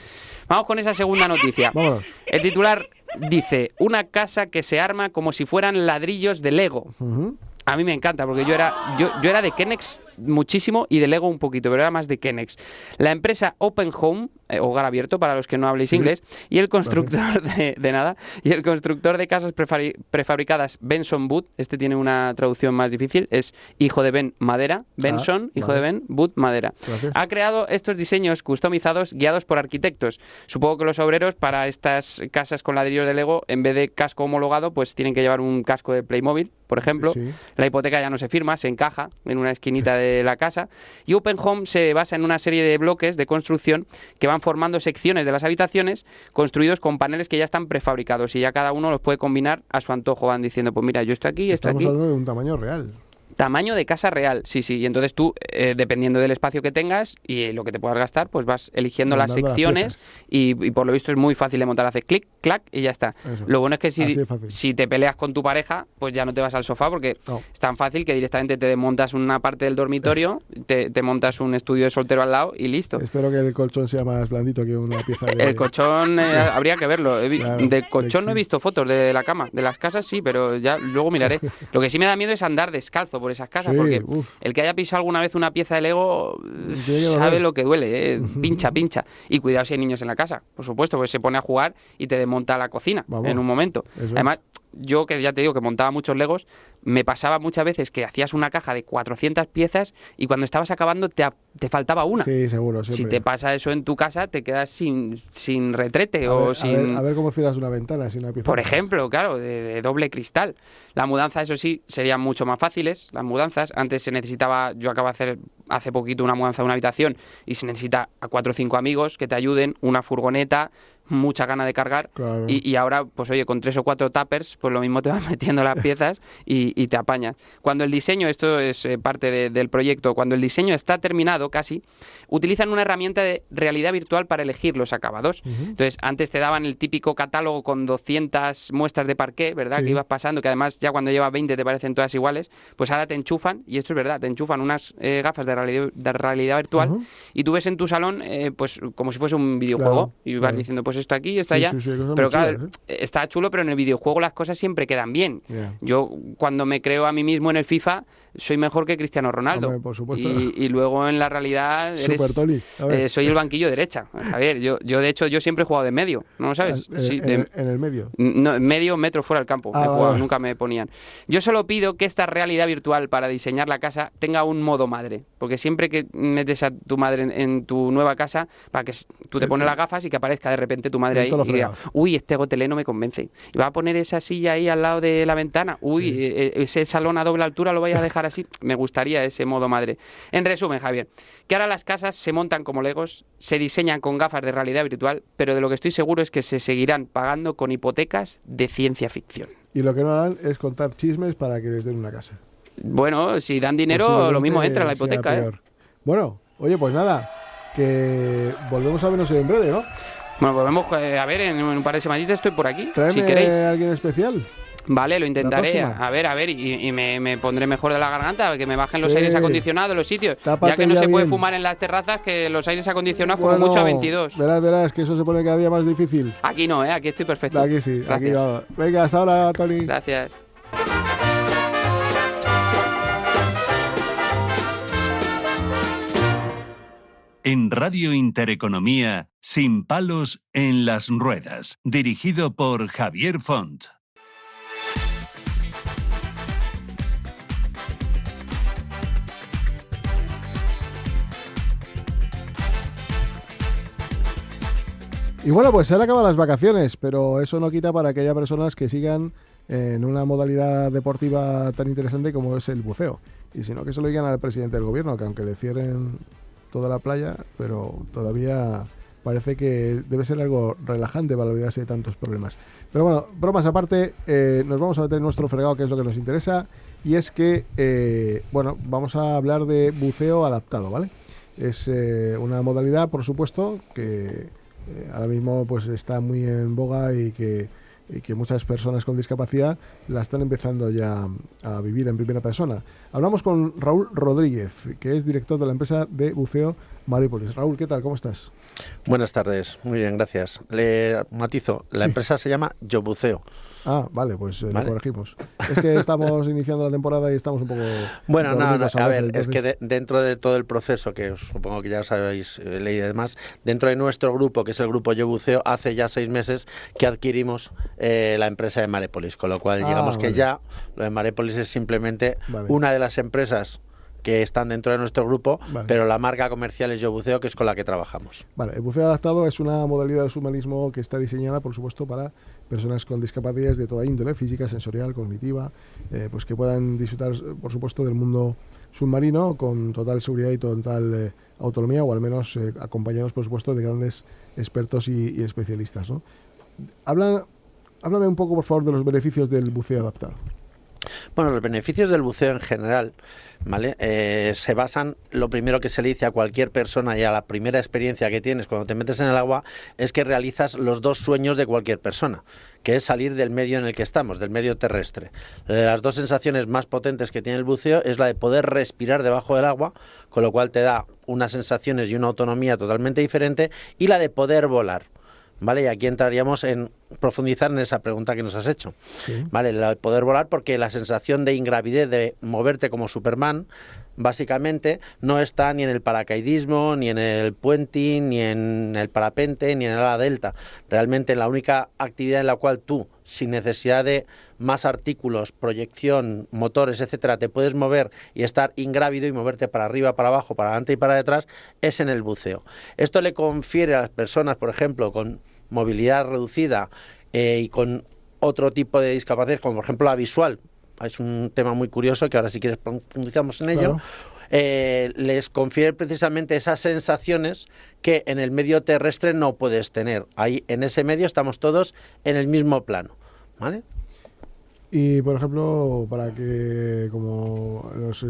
Vamos con esa segunda noticia. Vámonos. El titular... Dice, una casa que se arma como si fueran ladrillos de Lego. A mí me encanta, porque yo era de Kennex muchísimo y de Lego un poquito, pero era más de Kennex. La empresa Open Home, hogar abierto para los que no habléis inglés, y el constructor y el constructor de casas prefabricadas Benson Wood, este tiene una traducción más difícil, es hijo de Ben Madera, Benson, hijo de Ben, Wood Madera. Gracias. Ha creado estos diseños customizados guiados por arquitectos. Supongo que los obreros para estas casas con ladrillos de Lego, en vez de casco homologado, pues tienen que llevar un casco de Playmobil, por ejemplo. La hipoteca ya no se firma, se encaja en una esquinita de la casa. Y Open Home se basa en una serie de bloques de construcción que van formando secciones de las habitaciones construidos con paneles que ya están prefabricados y ya cada uno los puede combinar a su antojo. Van diciendo, pues mira, yo estoy aquí, estoy aquí. Estamos hablando de un tamaño real. Tamaño de casa real, sí, y entonces tú, dependiendo del espacio que tengas y lo que te puedas gastar, pues vas eligiendo las secciones y por lo visto es muy fácil de montar, haces clic, clac y ya está. Eso. Lo bueno es que si te peleas con tu pareja, pues ya no te vas al sofá porque es tan fácil que directamente te desmontas una parte del dormitorio, te montas un estudio de soltero al lado y listo. Espero que el colchón sea más blandito que una pieza de... El colchón habría que verlo. Claro, de colchón no he visto fotos de la cama, de las casas sí, pero ya luego miraré. Lo que sí me da miedo es andar descalzo por esas casas, porque el que haya pisado alguna vez una pieza de Lego sabe lo que duele, pincha. Y cuidado si hay niños en la casa, por supuesto, porque se pone a jugar y te desmonta la cocina en un momento. Eso. Además, yo que ya te digo que montaba muchos Legos, me pasaba muchas veces que hacías una caja de 400 piezas y cuando estabas acabando te faltaba una. Sí, seguro. Siempre. Si te pasa eso en tu casa, te quedas sin retrete a ver cómo cierras una ventana sin una pieza. Por ejemplo, claro, de doble cristal. La mudanza, eso sí, serían mucho más fáciles. Las mudanzas, antes se necesitaba, yo acabo de hacer hace poquito una mudanza de una habitación y se necesita a 4 o 5 amigos que te ayuden, una furgoneta, mucha gana de cargar, claro. y ahora, pues oye, con 3 o 4 tuppers, pues lo mismo te vas metiendo las piezas y te apañas. Cuando el diseño, esto es parte del proyecto, cuando el diseño está terminado casi, utilizan una herramienta de realidad virtual para elegir los acabados. Entonces, antes te daban el típico catálogo con 200 muestras de parqué, ¿verdad? Sí. Que ibas pasando, que además ya cuando llevas 20 te parecen todas iguales, pues ahora te enchufan, y esto es verdad, te enchufan unas gafas de realidad virtual y tú ves en tu salón, pues como si fuese un videojuego, y vas diciendo, pues esto aquí, esto allá, pero claro, chulas, está chulo, pero en el videojuego las cosas siempre quedan bien. Yo cuando me creo a mí mismo en el FIFA soy mejor que Cristiano Ronaldo. Hombre, por supuesto. Y luego en la realidad soy el banquillo derecha. A ver, yo de hecho yo siempre he jugado de medio, ¿no lo sabes? En el medio. No, medio metro fuera del campo. He jugado, nunca me ponían. Yo solo pido que esta realidad virtual para diseñar la casa tenga un modo madre, porque siempre que metes a tu madre en tu nueva casa, para que tú te pones las gafas y que aparezca de repente tu madre ahí y diga, uy, este hotelé no me convence. Y va a poner esa silla ahí al lado de la ventana, uy, ese salón a doble altura lo vaya a dejar así. Me gustaría ese modo madre. En resumen, Javier, que ahora las casas se montan como Legos, se diseñan con gafas de realidad virtual, pero de lo que estoy seguro es que se seguirán pagando con hipotecas de ciencia ficción. Y lo que no harán es contar chismes para que les den una casa. Bueno, si dan dinero, lo mismo entra en la hipoteca, Bueno, oye, pues nada, que volvemos a vernos en breve, ¿no? Bueno, volvemos a ver, en un par de semanitas estoy por aquí, Tráeme si queréis. ¿A alguien especial? Vale, lo intentaré. A ver, y me pondré mejor de la garganta, que me bajen los aires acondicionados, los sitios. Tápate, ya que no se puede bien. fumar en las terrazas, que los aires acondicionados como mucho a 22. Verás, que eso se pone cada día más difícil. Aquí no, aquí estoy perfecto. Aquí sí, gracias. Aquí va. Venga, hasta ahora, Tony. Gracias. En Radio Intereconomía, Sin palos en las ruedas, dirigido por Javier Font. Y bueno, pues se han acabado las vacaciones, pero eso no quita para que haya personas que sigan en una modalidad deportiva tan interesante como es el buceo. Y si no, que se lo digan al presidente del gobierno, que aunque le cierren toda la playa, pero todavía parece que debe ser algo relajante para olvidarse de tantos problemas. Pero bueno, bromas aparte, nos vamos a meter en nuestro fregado, que es lo que nos interesa, y es que, vamos a hablar de buceo adaptado, ¿vale? Es una modalidad, por supuesto, que ahora mismo pues está muy en boga y que muchas personas con discapacidad la están empezando ya a vivir en primera persona. Hablamos con Raúl Rodríguez, que es director de la empresa de buceo Marépolis. Raúl, ¿qué tal? ¿Cómo estás? Buenas tardes, muy bien, gracias. Le matizo, la empresa se llama Yo Buceo. Ah, vale, pues lo corregimos. Es que estamos iniciando la temporada y estamos un poco... Bueno, no, a ver, entonces... es que dentro de todo el proceso, que supongo que ya os habéis leído y demás, dentro de nuestro grupo, que es el grupo Yo Buceo, hace ya 6 meses que adquirimos la empresa de Marépolis, con lo cual digamos que ya lo de Marépolis es simplemente una de las empresas que están dentro de nuestro grupo, pero la marca comercial es Yo Buceo, que es con la que trabajamos. Vale, el buceo adaptado es una modalidad de submarinismo que está diseñada, por supuesto, para personas con discapacidades de toda índole, física, sensorial, cognitiva, pues que puedan disfrutar, por supuesto, del mundo submarino con total seguridad y total autonomía, o al menos acompañados, por supuesto, de grandes expertos y especialistas, ¿no? Háblame un poco, por favor, de los beneficios del buceo adaptado. Bueno, los beneficios del buceo en general, ¿vale? Se basan, lo primero que se le dice a cualquier persona y a la primera experiencia que tienes cuando te metes en el agua, es que realizas los 2 sueños de cualquier persona, que es salir del medio en el que estamos, del medio terrestre. Las 2 sensaciones más potentes que tiene el buceo es la de poder respirar debajo del agua, con lo cual te da unas sensaciones y una autonomía totalmente diferente, y la de poder volar. ¿Vale? Y aquí entraríamos en profundizar en esa pregunta que nos has hecho. Sí. ¿Vale? La de poder volar, porque la sensación de ingravidez, de moverte como Superman, básicamente no está ni en el paracaidismo, ni en el puenting, ni en el parapente, ni en el ala delta. Realmente la única actividad en la cual tú, sin necesidad de más artículos, proyección, motores, etcétera, te puedes mover y estar ingrávido y moverte para arriba, para abajo, para adelante y para detrás, es en el buceo. Esto le confiere a las personas, por ejemplo, con movilidad reducida y con otro tipo de discapacidades, como por ejemplo la visual. Es un tema muy curioso que ahora si quieres profundizamos en ello. Claro. Les confiere precisamente esas sensaciones que en el medio terrestre no puedes tener. Ahí en ese medio estamos todos en el mismo plano, ¿vale? Y por ejemplo, para que como los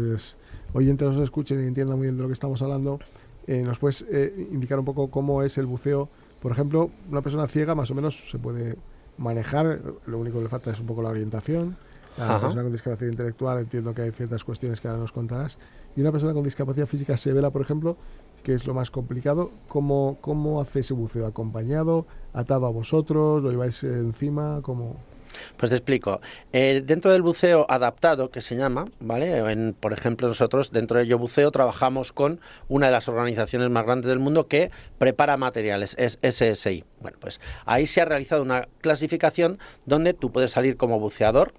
oyentes nos escuchen y entiendan muy bien de lo que estamos hablando, ¿nos puedes indicar un poco cómo es el buceo? Por ejemplo, una persona ciega más o menos se puede manejar, lo único que le falta es un poco la orientación. La persona con discapacidad intelectual, entiendo que hay ciertas cuestiones que ahora nos contarás. Y una persona con discapacidad física severa, por ejemplo, que es lo más complicado, ¿cómo hace ese buceo? ¿Acompañado? ¿Atado a vosotros? ¿Lo lleváis encima? ¿Cómo? Pues te explico. Dentro del buceo adaptado, que se llama, ¿vale? Por ejemplo, nosotros dentro de Yo Buceo trabajamos con una de las organizaciones más grandes del mundo que prepara materiales, es SSI. Bueno, pues ahí se ha realizado una clasificación donde tú puedes salir como buceador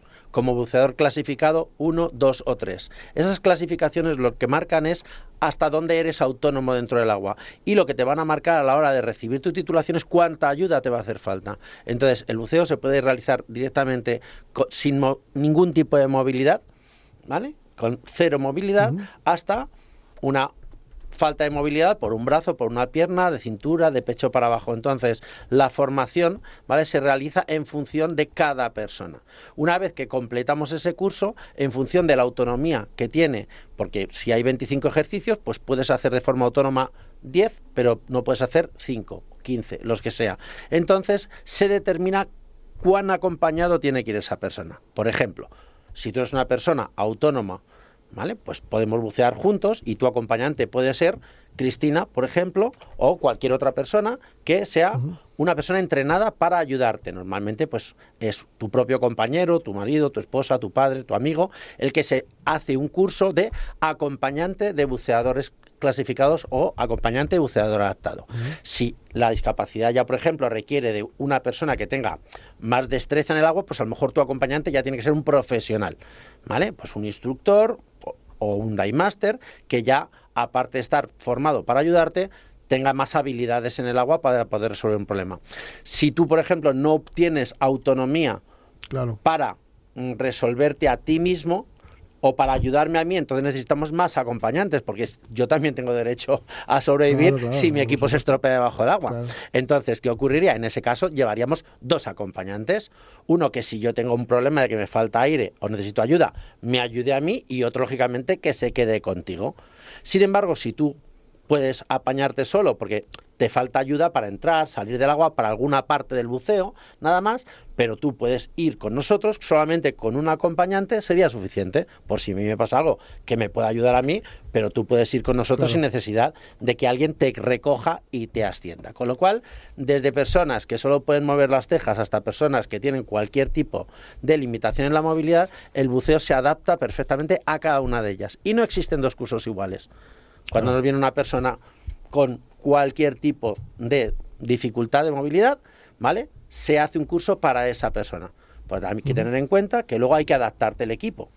clasificado 1, 2 o 3. Esas clasificaciones lo que marcan es hasta dónde eres autónomo dentro del agua, y lo que te van a marcar a la hora de recibir tu titulación es cuánta ayuda te va a hacer falta. Entonces, el buceo se puede realizar directamente sin ningún tipo de movilidad, ¿vale? Con 0 movilidad, hasta una falta de movilidad por un brazo, por una pierna, de cintura, de pecho para abajo. Entonces, la formación, ¿vale?, se realiza en función de cada persona. Una vez que completamos ese curso, en función de la autonomía que tiene, porque si hay 25 ejercicios, pues puedes hacer de forma autónoma 10, pero no puedes hacer 5, 15, los que sea. Entonces, se determina cuán acompañado tiene que ir esa persona. Por ejemplo, si tú eres una persona autónoma, ¿vale?, pues podemos bucear juntos y tu acompañante puede ser Cristina, por ejemplo, o cualquier otra persona que sea una persona entrenada para ayudarte. Normalmente pues es tu propio compañero, tu marido, tu esposa, tu padre, tu amigo, el que se hace un curso de acompañante de buceadores clasificados o acompañante de buceador adaptado. Si la discapacidad ya, por ejemplo, requiere de una persona que tenga más destreza en el agua, pues a lo mejor tu acompañante ya tiene que ser un profesional, ¿vale? Pues un instructor o un dive master que ya, aparte de estar formado para ayudarte, tenga más habilidades en el agua para poder resolver un problema. Si tú, por ejemplo, no obtienes autonomía para resolverte a ti mismo o para ayudarme a mí, entonces necesitamos más acompañantes, porque yo también tengo derecho a sobrevivir si mi equipo se estropea debajo del agua. Entonces, ¿qué ocurriría? En ese caso, llevaríamos 2 acompañantes. Uno que si yo tengo un problema de que me falta aire o necesito ayuda, me ayude a mí, y otro, lógicamente, que se quede contigo. Sin embargo, si tú puedes apañarte solo porque te falta ayuda para entrar, salir del agua, para alguna parte del buceo, nada más, pero tú puedes ir con nosotros, solamente con un acompañante sería suficiente, por si a mí me pasa algo que me pueda ayudar a mí, pero tú puedes ir con nosotros sin necesidad de que alguien te recoja y te ascienda. Con lo cual, desde personas que solo pueden mover las cejas hasta personas que tienen cualquier tipo de limitación en la movilidad, el buceo se adapta perfectamente a cada una de ellas. Y no existen 2 cursos iguales. Cuando nos viene una persona con cualquier tipo de dificultad de movilidad, ¿vale?, se hace un curso para esa persona. Pues hay que tener en cuenta que luego hay que adaptarte el equipo.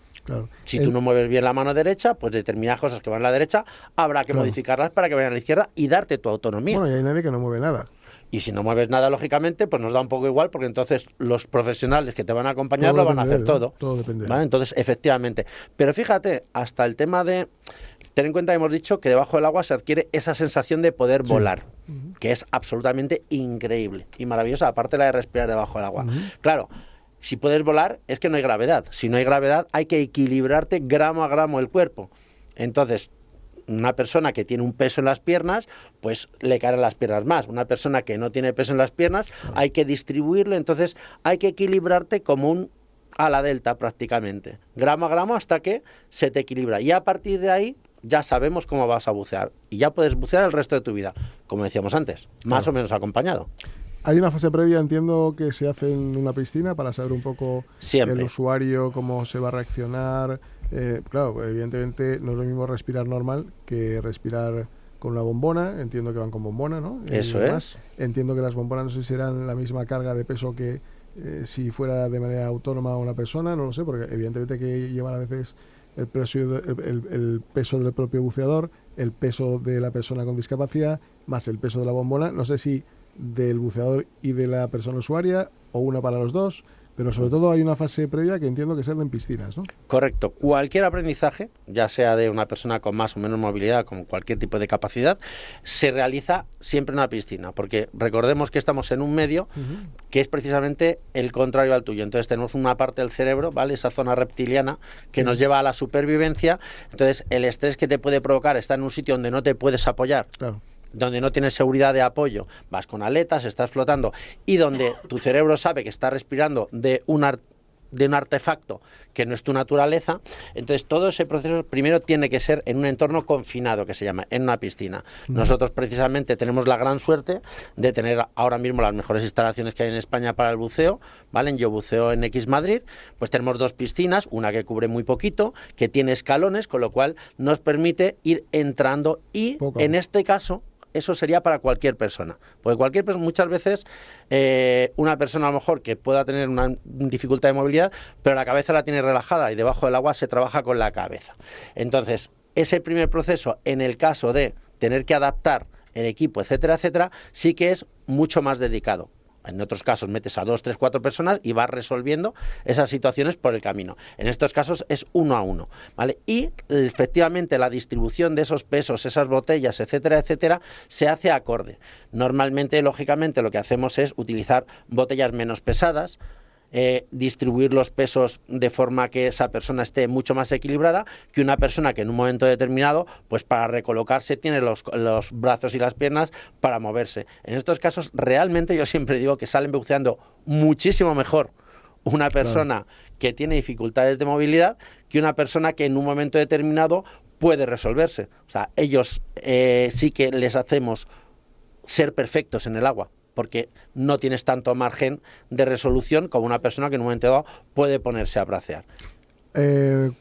Si tú no mueves bien la mano derecha, pues determinadas cosas que van a la derecha habrá que modificarlas para que vayan a la izquierda y darte tu autonomía. Bueno, y hay nadie que no mueve nada. Y si no mueves nada, lógicamente, pues nos da un poco igual, porque entonces los profesionales que te van a acompañar lo van a hacer todo. Todo depende. ¿Vale? Entonces, efectivamente. Pero fíjate, hasta el tema de... Ten en cuenta que hemos dicho que debajo del agua se adquiere esa sensación de poder volar, que es absolutamente increíble y maravillosa, aparte la de respirar debajo del agua. Claro, Si puedes volar, es que no hay gravedad. Si no hay gravedad, hay que equilibrarte gramo a gramo el cuerpo. Entonces, una persona que tiene un peso en las piernas, pues le caen las piernas más. Una persona que no tiene peso en las piernas, hay que distribuirlo. Entonces, hay que equilibrarte como un ala delta prácticamente, gramo a gramo, hasta que se te equilibra. Y a partir de ahí ya sabemos cómo vas a bucear. Y ya puedes bucear el resto de tu vida, como decíamos antes, más o menos acompañado. Hay una fase previa, entiendo, que se hace en una piscina para saber un poco el usuario, cómo se va a reaccionar. Claro, evidentemente no es lo mismo respirar normal que respirar con una bombona. Entiendo que van con bombona, ¿no? Eso es. Entiendo que las bombonas no sé si serán la misma carga de peso que si fuera de manera autónoma una persona, no lo sé, porque evidentemente hay que llevar a veces el peso del propio buceador, el peso de la persona con discapacidad, más el peso de la bombona. No sé si del buceador y de la persona usuaria o una para los dos, pero sobre todo hay una fase previa que entiendo que se hace en piscinas, ¿no? Correcto. Cualquier aprendizaje, ya sea de una persona con más o menos movilidad, con cualquier tipo de capacidad, se realiza siempre en una piscina, porque recordemos que estamos en un medio que es precisamente el contrario al tuyo. Entonces tenemos una parte del cerebro, ¿vale? Esa zona reptiliana que nos lleva a la supervivencia. Entonces el estrés que te puede provocar está en un sitio donde no te puedes apoyar. Claro. Donde no tienes seguridad de apoyo, vas con aletas, estás flotando, y donde tu cerebro sabe que está respirando de un artefacto que no es tu naturaleza. Entonces todo ese proceso primero tiene que ser en un entorno confinado, que se llama, en una piscina. Nosotros precisamente tenemos la gran suerte de tener ahora mismo las mejores instalaciones que hay en España para el buceo, ¿vale? Yo buceo en X Madrid, pues tenemos 2 piscinas, una que cubre muy poquito, que tiene escalones, con lo cual nos permite ir entrando, y en este caso eso sería para cualquier persona, porque cualquier persona, muchas veces una persona a lo mejor que pueda tener una dificultad de movilidad, pero la cabeza la tiene relajada y debajo del agua se trabaja con la cabeza. Entonces, ese primer proceso, en el caso de tener que adaptar el equipo, etcétera, etcétera, sí que es mucho más dedicado. En otros casos metes a 2, 3, 4 personas y vas resolviendo esas situaciones por el camino. En estos casos es 1 a 1, ¿vale? Y efectivamente la distribución de esos pesos, esas botellas, etcétera, etcétera, se hace acorde. Normalmente, lógicamente, lo que hacemos es utilizar botellas menos pesadas, distribuir los pesos de forma que esa persona esté mucho más equilibrada que una persona que en un momento determinado, pues para recolocarse tiene los brazos y las piernas para moverse. En estos casos realmente yo siempre digo que salen buceando muchísimo mejor una persona que tiene dificultades de movilidad que una persona que en un momento determinado puede resolverse. O sea, ellos sí que les hacemos ser perfectos en el agua, porque no tienes tanto margen de resolución como una persona que en un momento dado puede ponerse a bracear.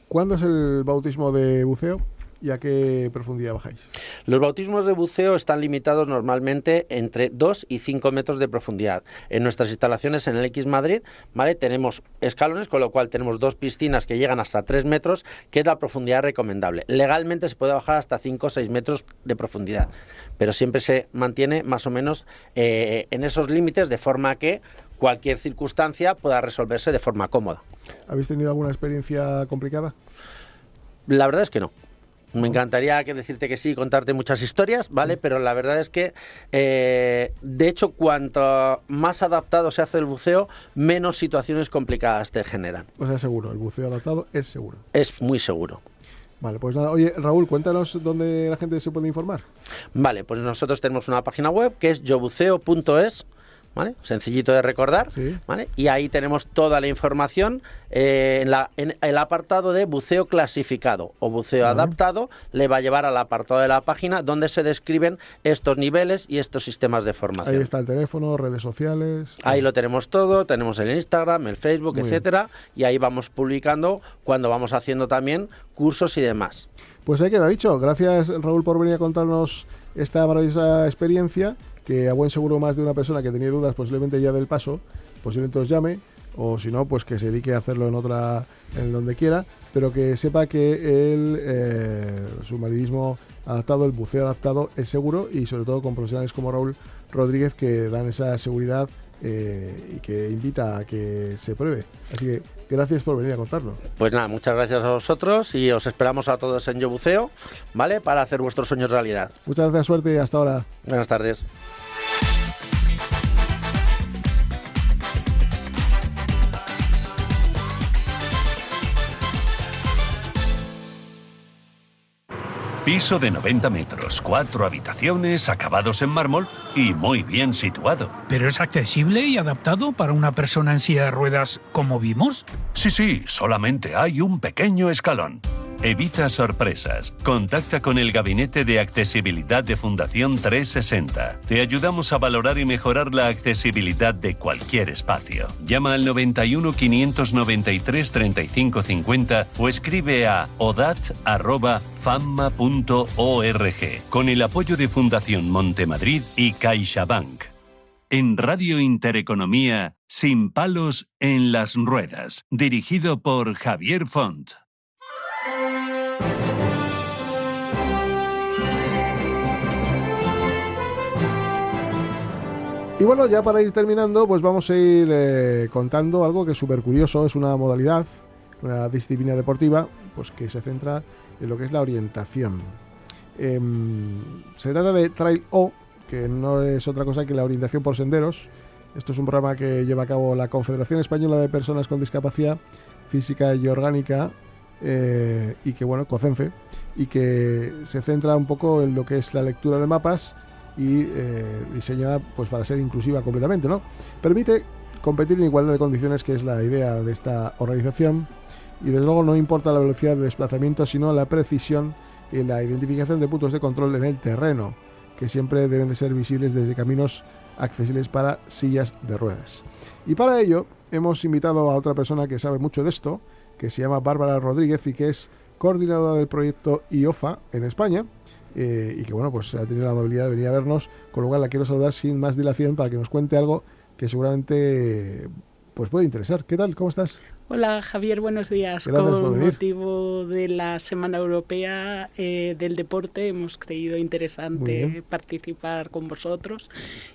¿Cuándo es el bautismo de buceo y a qué profundidad bajáis? Los bautismos de buceo están limitados normalmente entre 2 y 5 metros de profundidad. En nuestras instalaciones en el X Madrid, ¿vale?, tenemos escalones, con lo cual tenemos 2 piscinas que llegan hasta 3 metros, que es la profundidad recomendable. Legalmente se puede bajar hasta 5 o 6 metros de profundidad, pero siempre se mantiene más o menos en esos límites, de forma que cualquier circunstancia pueda resolverse de forma cómoda. ¿Habéis tenido alguna experiencia complicada? La verdad es que no. Me encantaría decirte que sí, contarte muchas historias, ¿vale? Pero la verdad es que, de hecho, cuanto más adaptado se hace el buceo, menos situaciones complicadas te generan. O sea, seguro, el buceo adaptado es seguro. Es muy seguro. Vale, pues nada. Oye, Raúl, cuéntanos dónde la gente se puede informar. Vale, pues nosotros tenemos una página web que es yobuceo.es, ¿vale? Sencillito de recordar, sí. ¿Vale? Y ahí tenemos toda la información en el apartado de buceo clasificado o buceo adaptado. Le va a llevar al apartado de la página donde se describen estos niveles y estos sistemas de formación. Ahí está el teléfono, redes sociales. Ahí lo tenemos todo, tenemos el Instagram, el Facebook, etcétera, y ahí vamos publicando cuando vamos haciendo también cursos y demás. Pues ahí queda dicho. Gracias, Raúl, por venir a contarnos esta maravillosa experiencia, que a buen seguro más de una persona que tenía dudas posiblemente ya del paso, posiblemente os llame, o si no, pues que se dedique a hacerlo en donde quiera, pero que sepa que el submarinismo adaptado, el buceo adaptado es seguro, y sobre todo con profesionales como Raúl Rodríguez, que dan esa seguridad y que invita a que se pruebe. Así que gracias por venir a contarlo. Pues nada, muchas gracias a vosotros y os esperamos a todos en Yo Buceo, ¿vale?, para hacer vuestros sueños realidad. Muchas gracias, suerte y hasta ahora. Buenas tardes. Piso de 90 metros, 4 habitaciones, acabados en mármol y muy bien situado. ¿Pero es accesible y adaptado para una persona en silla de ruedas como vimos? Sí, solamente hay un pequeño escalón. Evita sorpresas. Contacta con el Gabinete de Accesibilidad de Fundación 360. Te ayudamos a valorar y mejorar la accesibilidad de cualquier espacio. Llama al 91 593 35 50 o escribe a odat@famma.org con el apoyo de Fundación Montemadrid y CaixaBank. En Radio Intereconomía, Sin palos en las ruedas, dirigido por Javier Font. Y bueno, ya para ir terminando, pues vamos a ir contando algo que es súper curioso. Es una modalidad, una disciplina deportiva, pues que se centra en lo que es la orientación. Se trata de Trail O, que no es otra cosa que la orientación por senderos. Esto es un programa que lleva a cabo la Confederación Española de Personas con Discapacidad Física y Orgánica, y que, bueno, COCENFE, y que se centra un poco en lo que es la lectura de mapas y diseñada pues para ser inclusiva completamente, ¿no? Permite competir en igualdad de condiciones, que es la idea de esta organización, y desde luego no importa la velocidad de desplazamiento, sino la precisión y la identificación de puntos de control en el terreno, que siempre deben de ser visibles desde caminos accesibles para sillas de ruedas. Y para ello hemos invitado a otra persona que sabe mucho de esto, que se llama Bárbara Rodríguez y que es coordinadora del proyecto IOFA en España, y que, bueno, pues ha tenido la amabilidad de venir a vernos, con lo cual la quiero saludar sin más dilación para que nos cuente algo que seguramente pues puede interesar. ¿Qué tal? ¿Cómo estás? Hola Javier, buenos días. Con motivo de la Semana Europea del Deporte hemos creído interesante participar con vosotros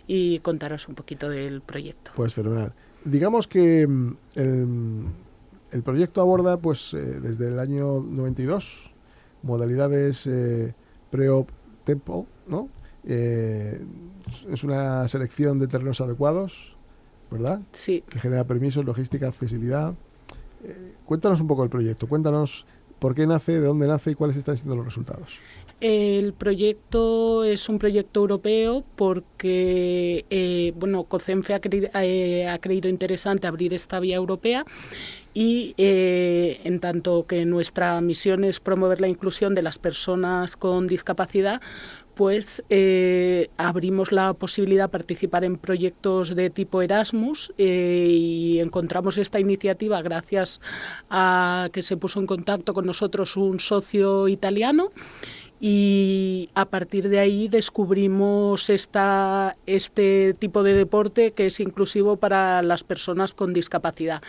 y contaros un poquito del proyecto. Pues fenomenal. Digamos que el proyecto aborda pues desde el año 92 modalidades pre-op tempo, ¿no? Es una selección de terrenos adecuados, ¿verdad? Sí. Que genera permisos, logística, accesibilidad. Cuéntanos un poco el proyecto, cuéntanos por qué nace, de dónde nace y cuáles están siendo los resultados. El proyecto es un proyecto europeo porque COCENFE ha creído interesante abrir esta vía europea y en tanto que nuestra misión es promover la inclusión de las personas con discapacidad, pues abrimos la posibilidad de participar en proyectos de tipo Erasmus y encontramos esta iniciativa gracias a que se puso en contacto con nosotros un socio italiano. Y a partir de ahí descubrimos este tipo de deporte que es inclusivo para las personas con discapacidad.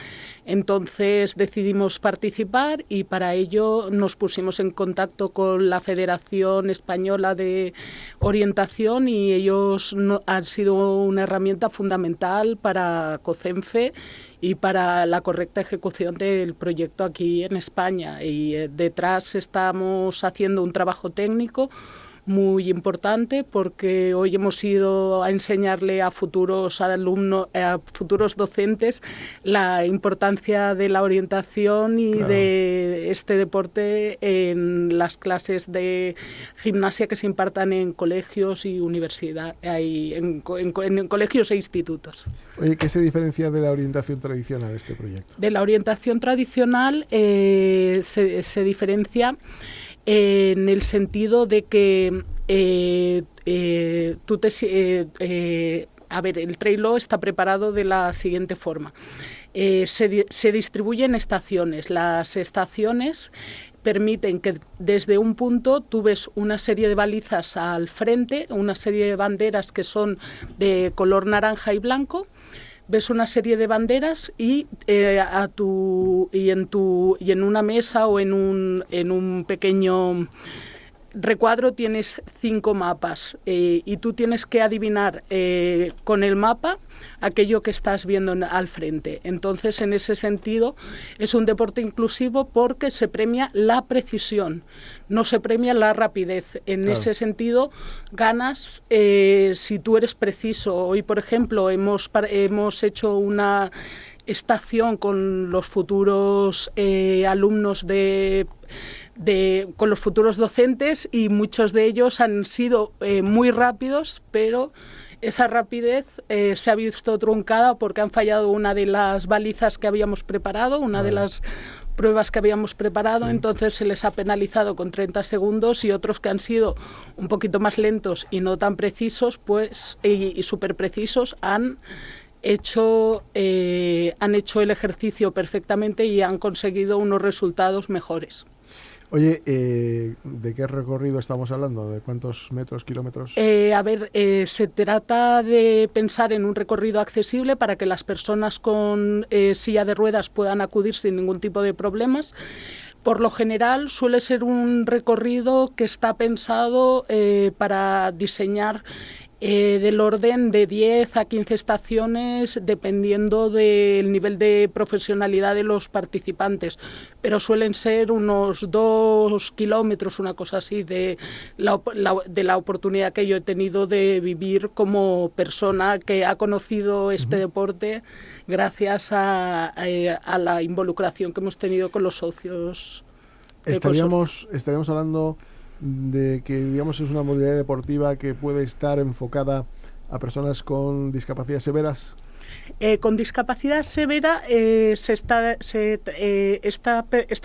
Entonces decidimos participar y para ello nos pusimos en contacto con la Federación Española de Orientación y ellos han sido una herramienta fundamental para COCENFE y para la correcta ejecución del proyecto aquí en España. Y detrás estamos haciendo un trabajo técnico muy importante porque hoy hemos ido a enseñarle a futuros alumnos, a futuros docentes, la importancia de la orientación y de este deporte en las clases de gimnasia que se impartan en colegios y universidades, en colegios e institutos. Oye, ¿qué se diferencia de la orientación tradicional este proyecto? De la orientación tradicional se diferencia en el sentido de que el Trail-O está preparado de la siguiente forma. Se distribuye en estaciones. Las estaciones permiten que desde un punto tú ves una serie de balizas al frente, una serie de banderas que son de color naranja y blanco. Ves una serie de banderas y en una mesa o en un pequeño recuadro tienes 5 mapas y tú tienes que adivinar con el mapa aquello que estás viendo al frente. Entonces, en ese sentido, es un deporte inclusivo porque se premia la precisión, no se premia la rapidez. En ese sentido, ganas si tú eres preciso. Hoy, por ejemplo, hemos hecho una estación con los futuros alumnos de con los futuros docentes, y muchos de ellos han sido muy rápidos, pero esa rapidez se ha visto truncada porque han fallado una de las balizas que habíamos preparado, una de las pruebas que habíamos preparado, entonces se les ha penalizado con 30 segundos, y otros que han sido un poquito más lentos y no tan precisos, pues y súper precisos, han hecho el ejercicio perfectamente y han conseguido unos resultados mejores. Oye, ¿de qué recorrido estamos hablando? ¿De cuántos metros, kilómetros? Se trata de pensar en un recorrido accesible para que las personas con silla de ruedas puedan acudir sin ningún tipo de problemas. Por lo general suele ser un recorrido que está pensado para diseñar del orden de 10 a 15 estaciones, dependiendo del nivel de profesionalidad de los participantes, pero suelen ser unos 2 kilómetros, una cosa así, de la oportunidad que yo he tenido de vivir como persona que ha conocido este deporte gracias a la involucración que hemos tenido con los socios. Estaríamos hablando de que, digamos, es una modalidad deportiva que puede estar enfocada a personas con discapacidades severas. Con discapacidad severa, esta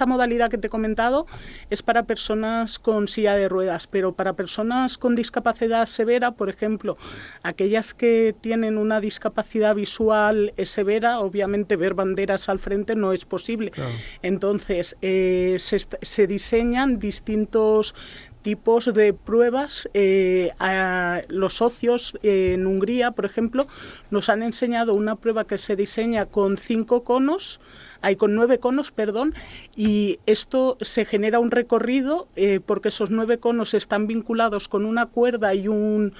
modalidad que te he comentado es para personas con silla de ruedas, pero para personas con discapacidad severa, por ejemplo, aquellas que tienen una discapacidad visual severa, obviamente ver banderas al frente no es posible. Claro. Entonces, se diseñan distintos tipos de pruebas. A los socios en Hungría, por ejemplo, nos han enseñado una prueba que se diseña con 9 conos, y esto se genera un recorrido porque esos 9 conos están vinculados con una cuerda y un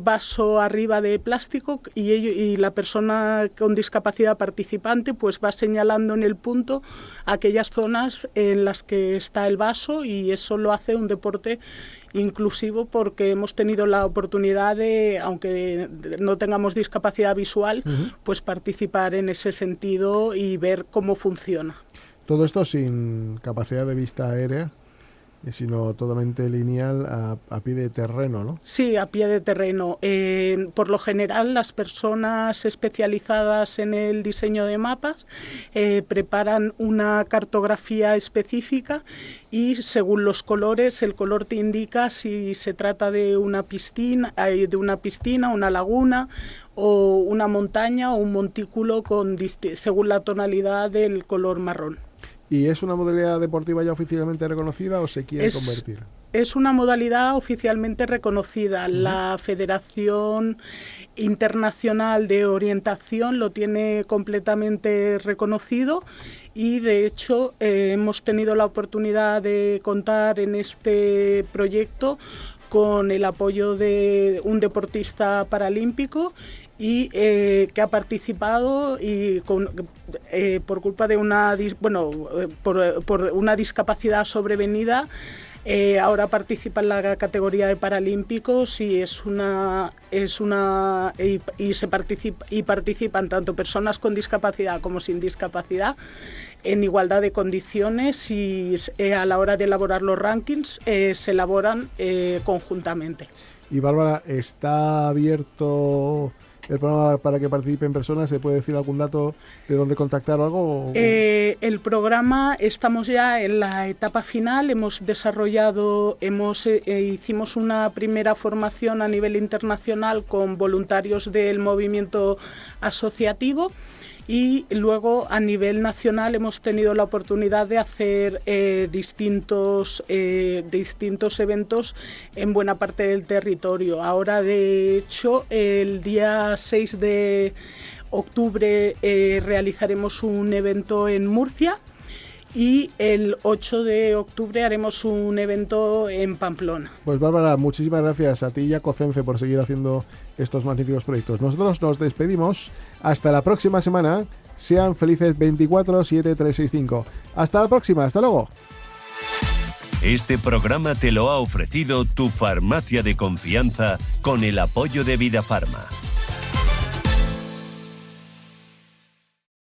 vaso arriba de plástico, y la persona con discapacidad participante pues va señalando en el punto aquellas zonas en las que está el vaso, y eso lo hace un deporte inclusivo porque hemos tenido la oportunidad de, aunque no tengamos discapacidad visual, pues participar en ese sentido y ver cómo funciona. Todo esto sin capacidad de vista aérea, sino totalmente lineal a pie de terreno, ¿no? Sí, a pie de terreno. Por lo general, las personas especializadas en el diseño de mapas preparan una cartografía específica, y según los colores, el color te indica si se trata de una piscina, una laguna, o una montaña o un montículo según la tonalidad del color marrón. ¿Y es una modalidad deportiva ya oficialmente reconocida o se quiere convertir? Es una modalidad oficialmente reconocida. La Federación Internacional de Orientación lo tiene completamente reconocido, y de hecho hemos tenido la oportunidad de contar en este proyecto con el apoyo de un deportista paralímpico y que ha participado y por culpa de por una discapacidad sobrevenida. Ahora participa en la categoría de paralímpicos y participan tanto personas con discapacidad como sin discapacidad en igualdad de condiciones, y a la hora de elaborar los rankings se elaboran conjuntamente. Y Bárbara, ¿está abierto el programa para que participen personas? ¿Se puede decir algún dato de dónde contactar o algo? El programa, estamos ya en la etapa final. Hicimos una primera formación a nivel internacional con voluntarios del movimiento asociativo, y luego a nivel nacional hemos tenido la oportunidad de hacer distintos eventos en buena parte del territorio. Ahora, de hecho, el día 6 de octubre realizaremos un evento en Murcia, y el 8 de octubre haremos un evento en Pamplona. Pues Bárbara, muchísimas gracias a ti y a COCENFE por seguir haciendo estos magníficos proyectos. Nosotros nos despedimos. Hasta la próxima semana. Sean felices 24-7-365. Hasta la próxima. Hasta luego. Este programa te lo ha ofrecido tu farmacia de confianza con el apoyo de Vidafarma.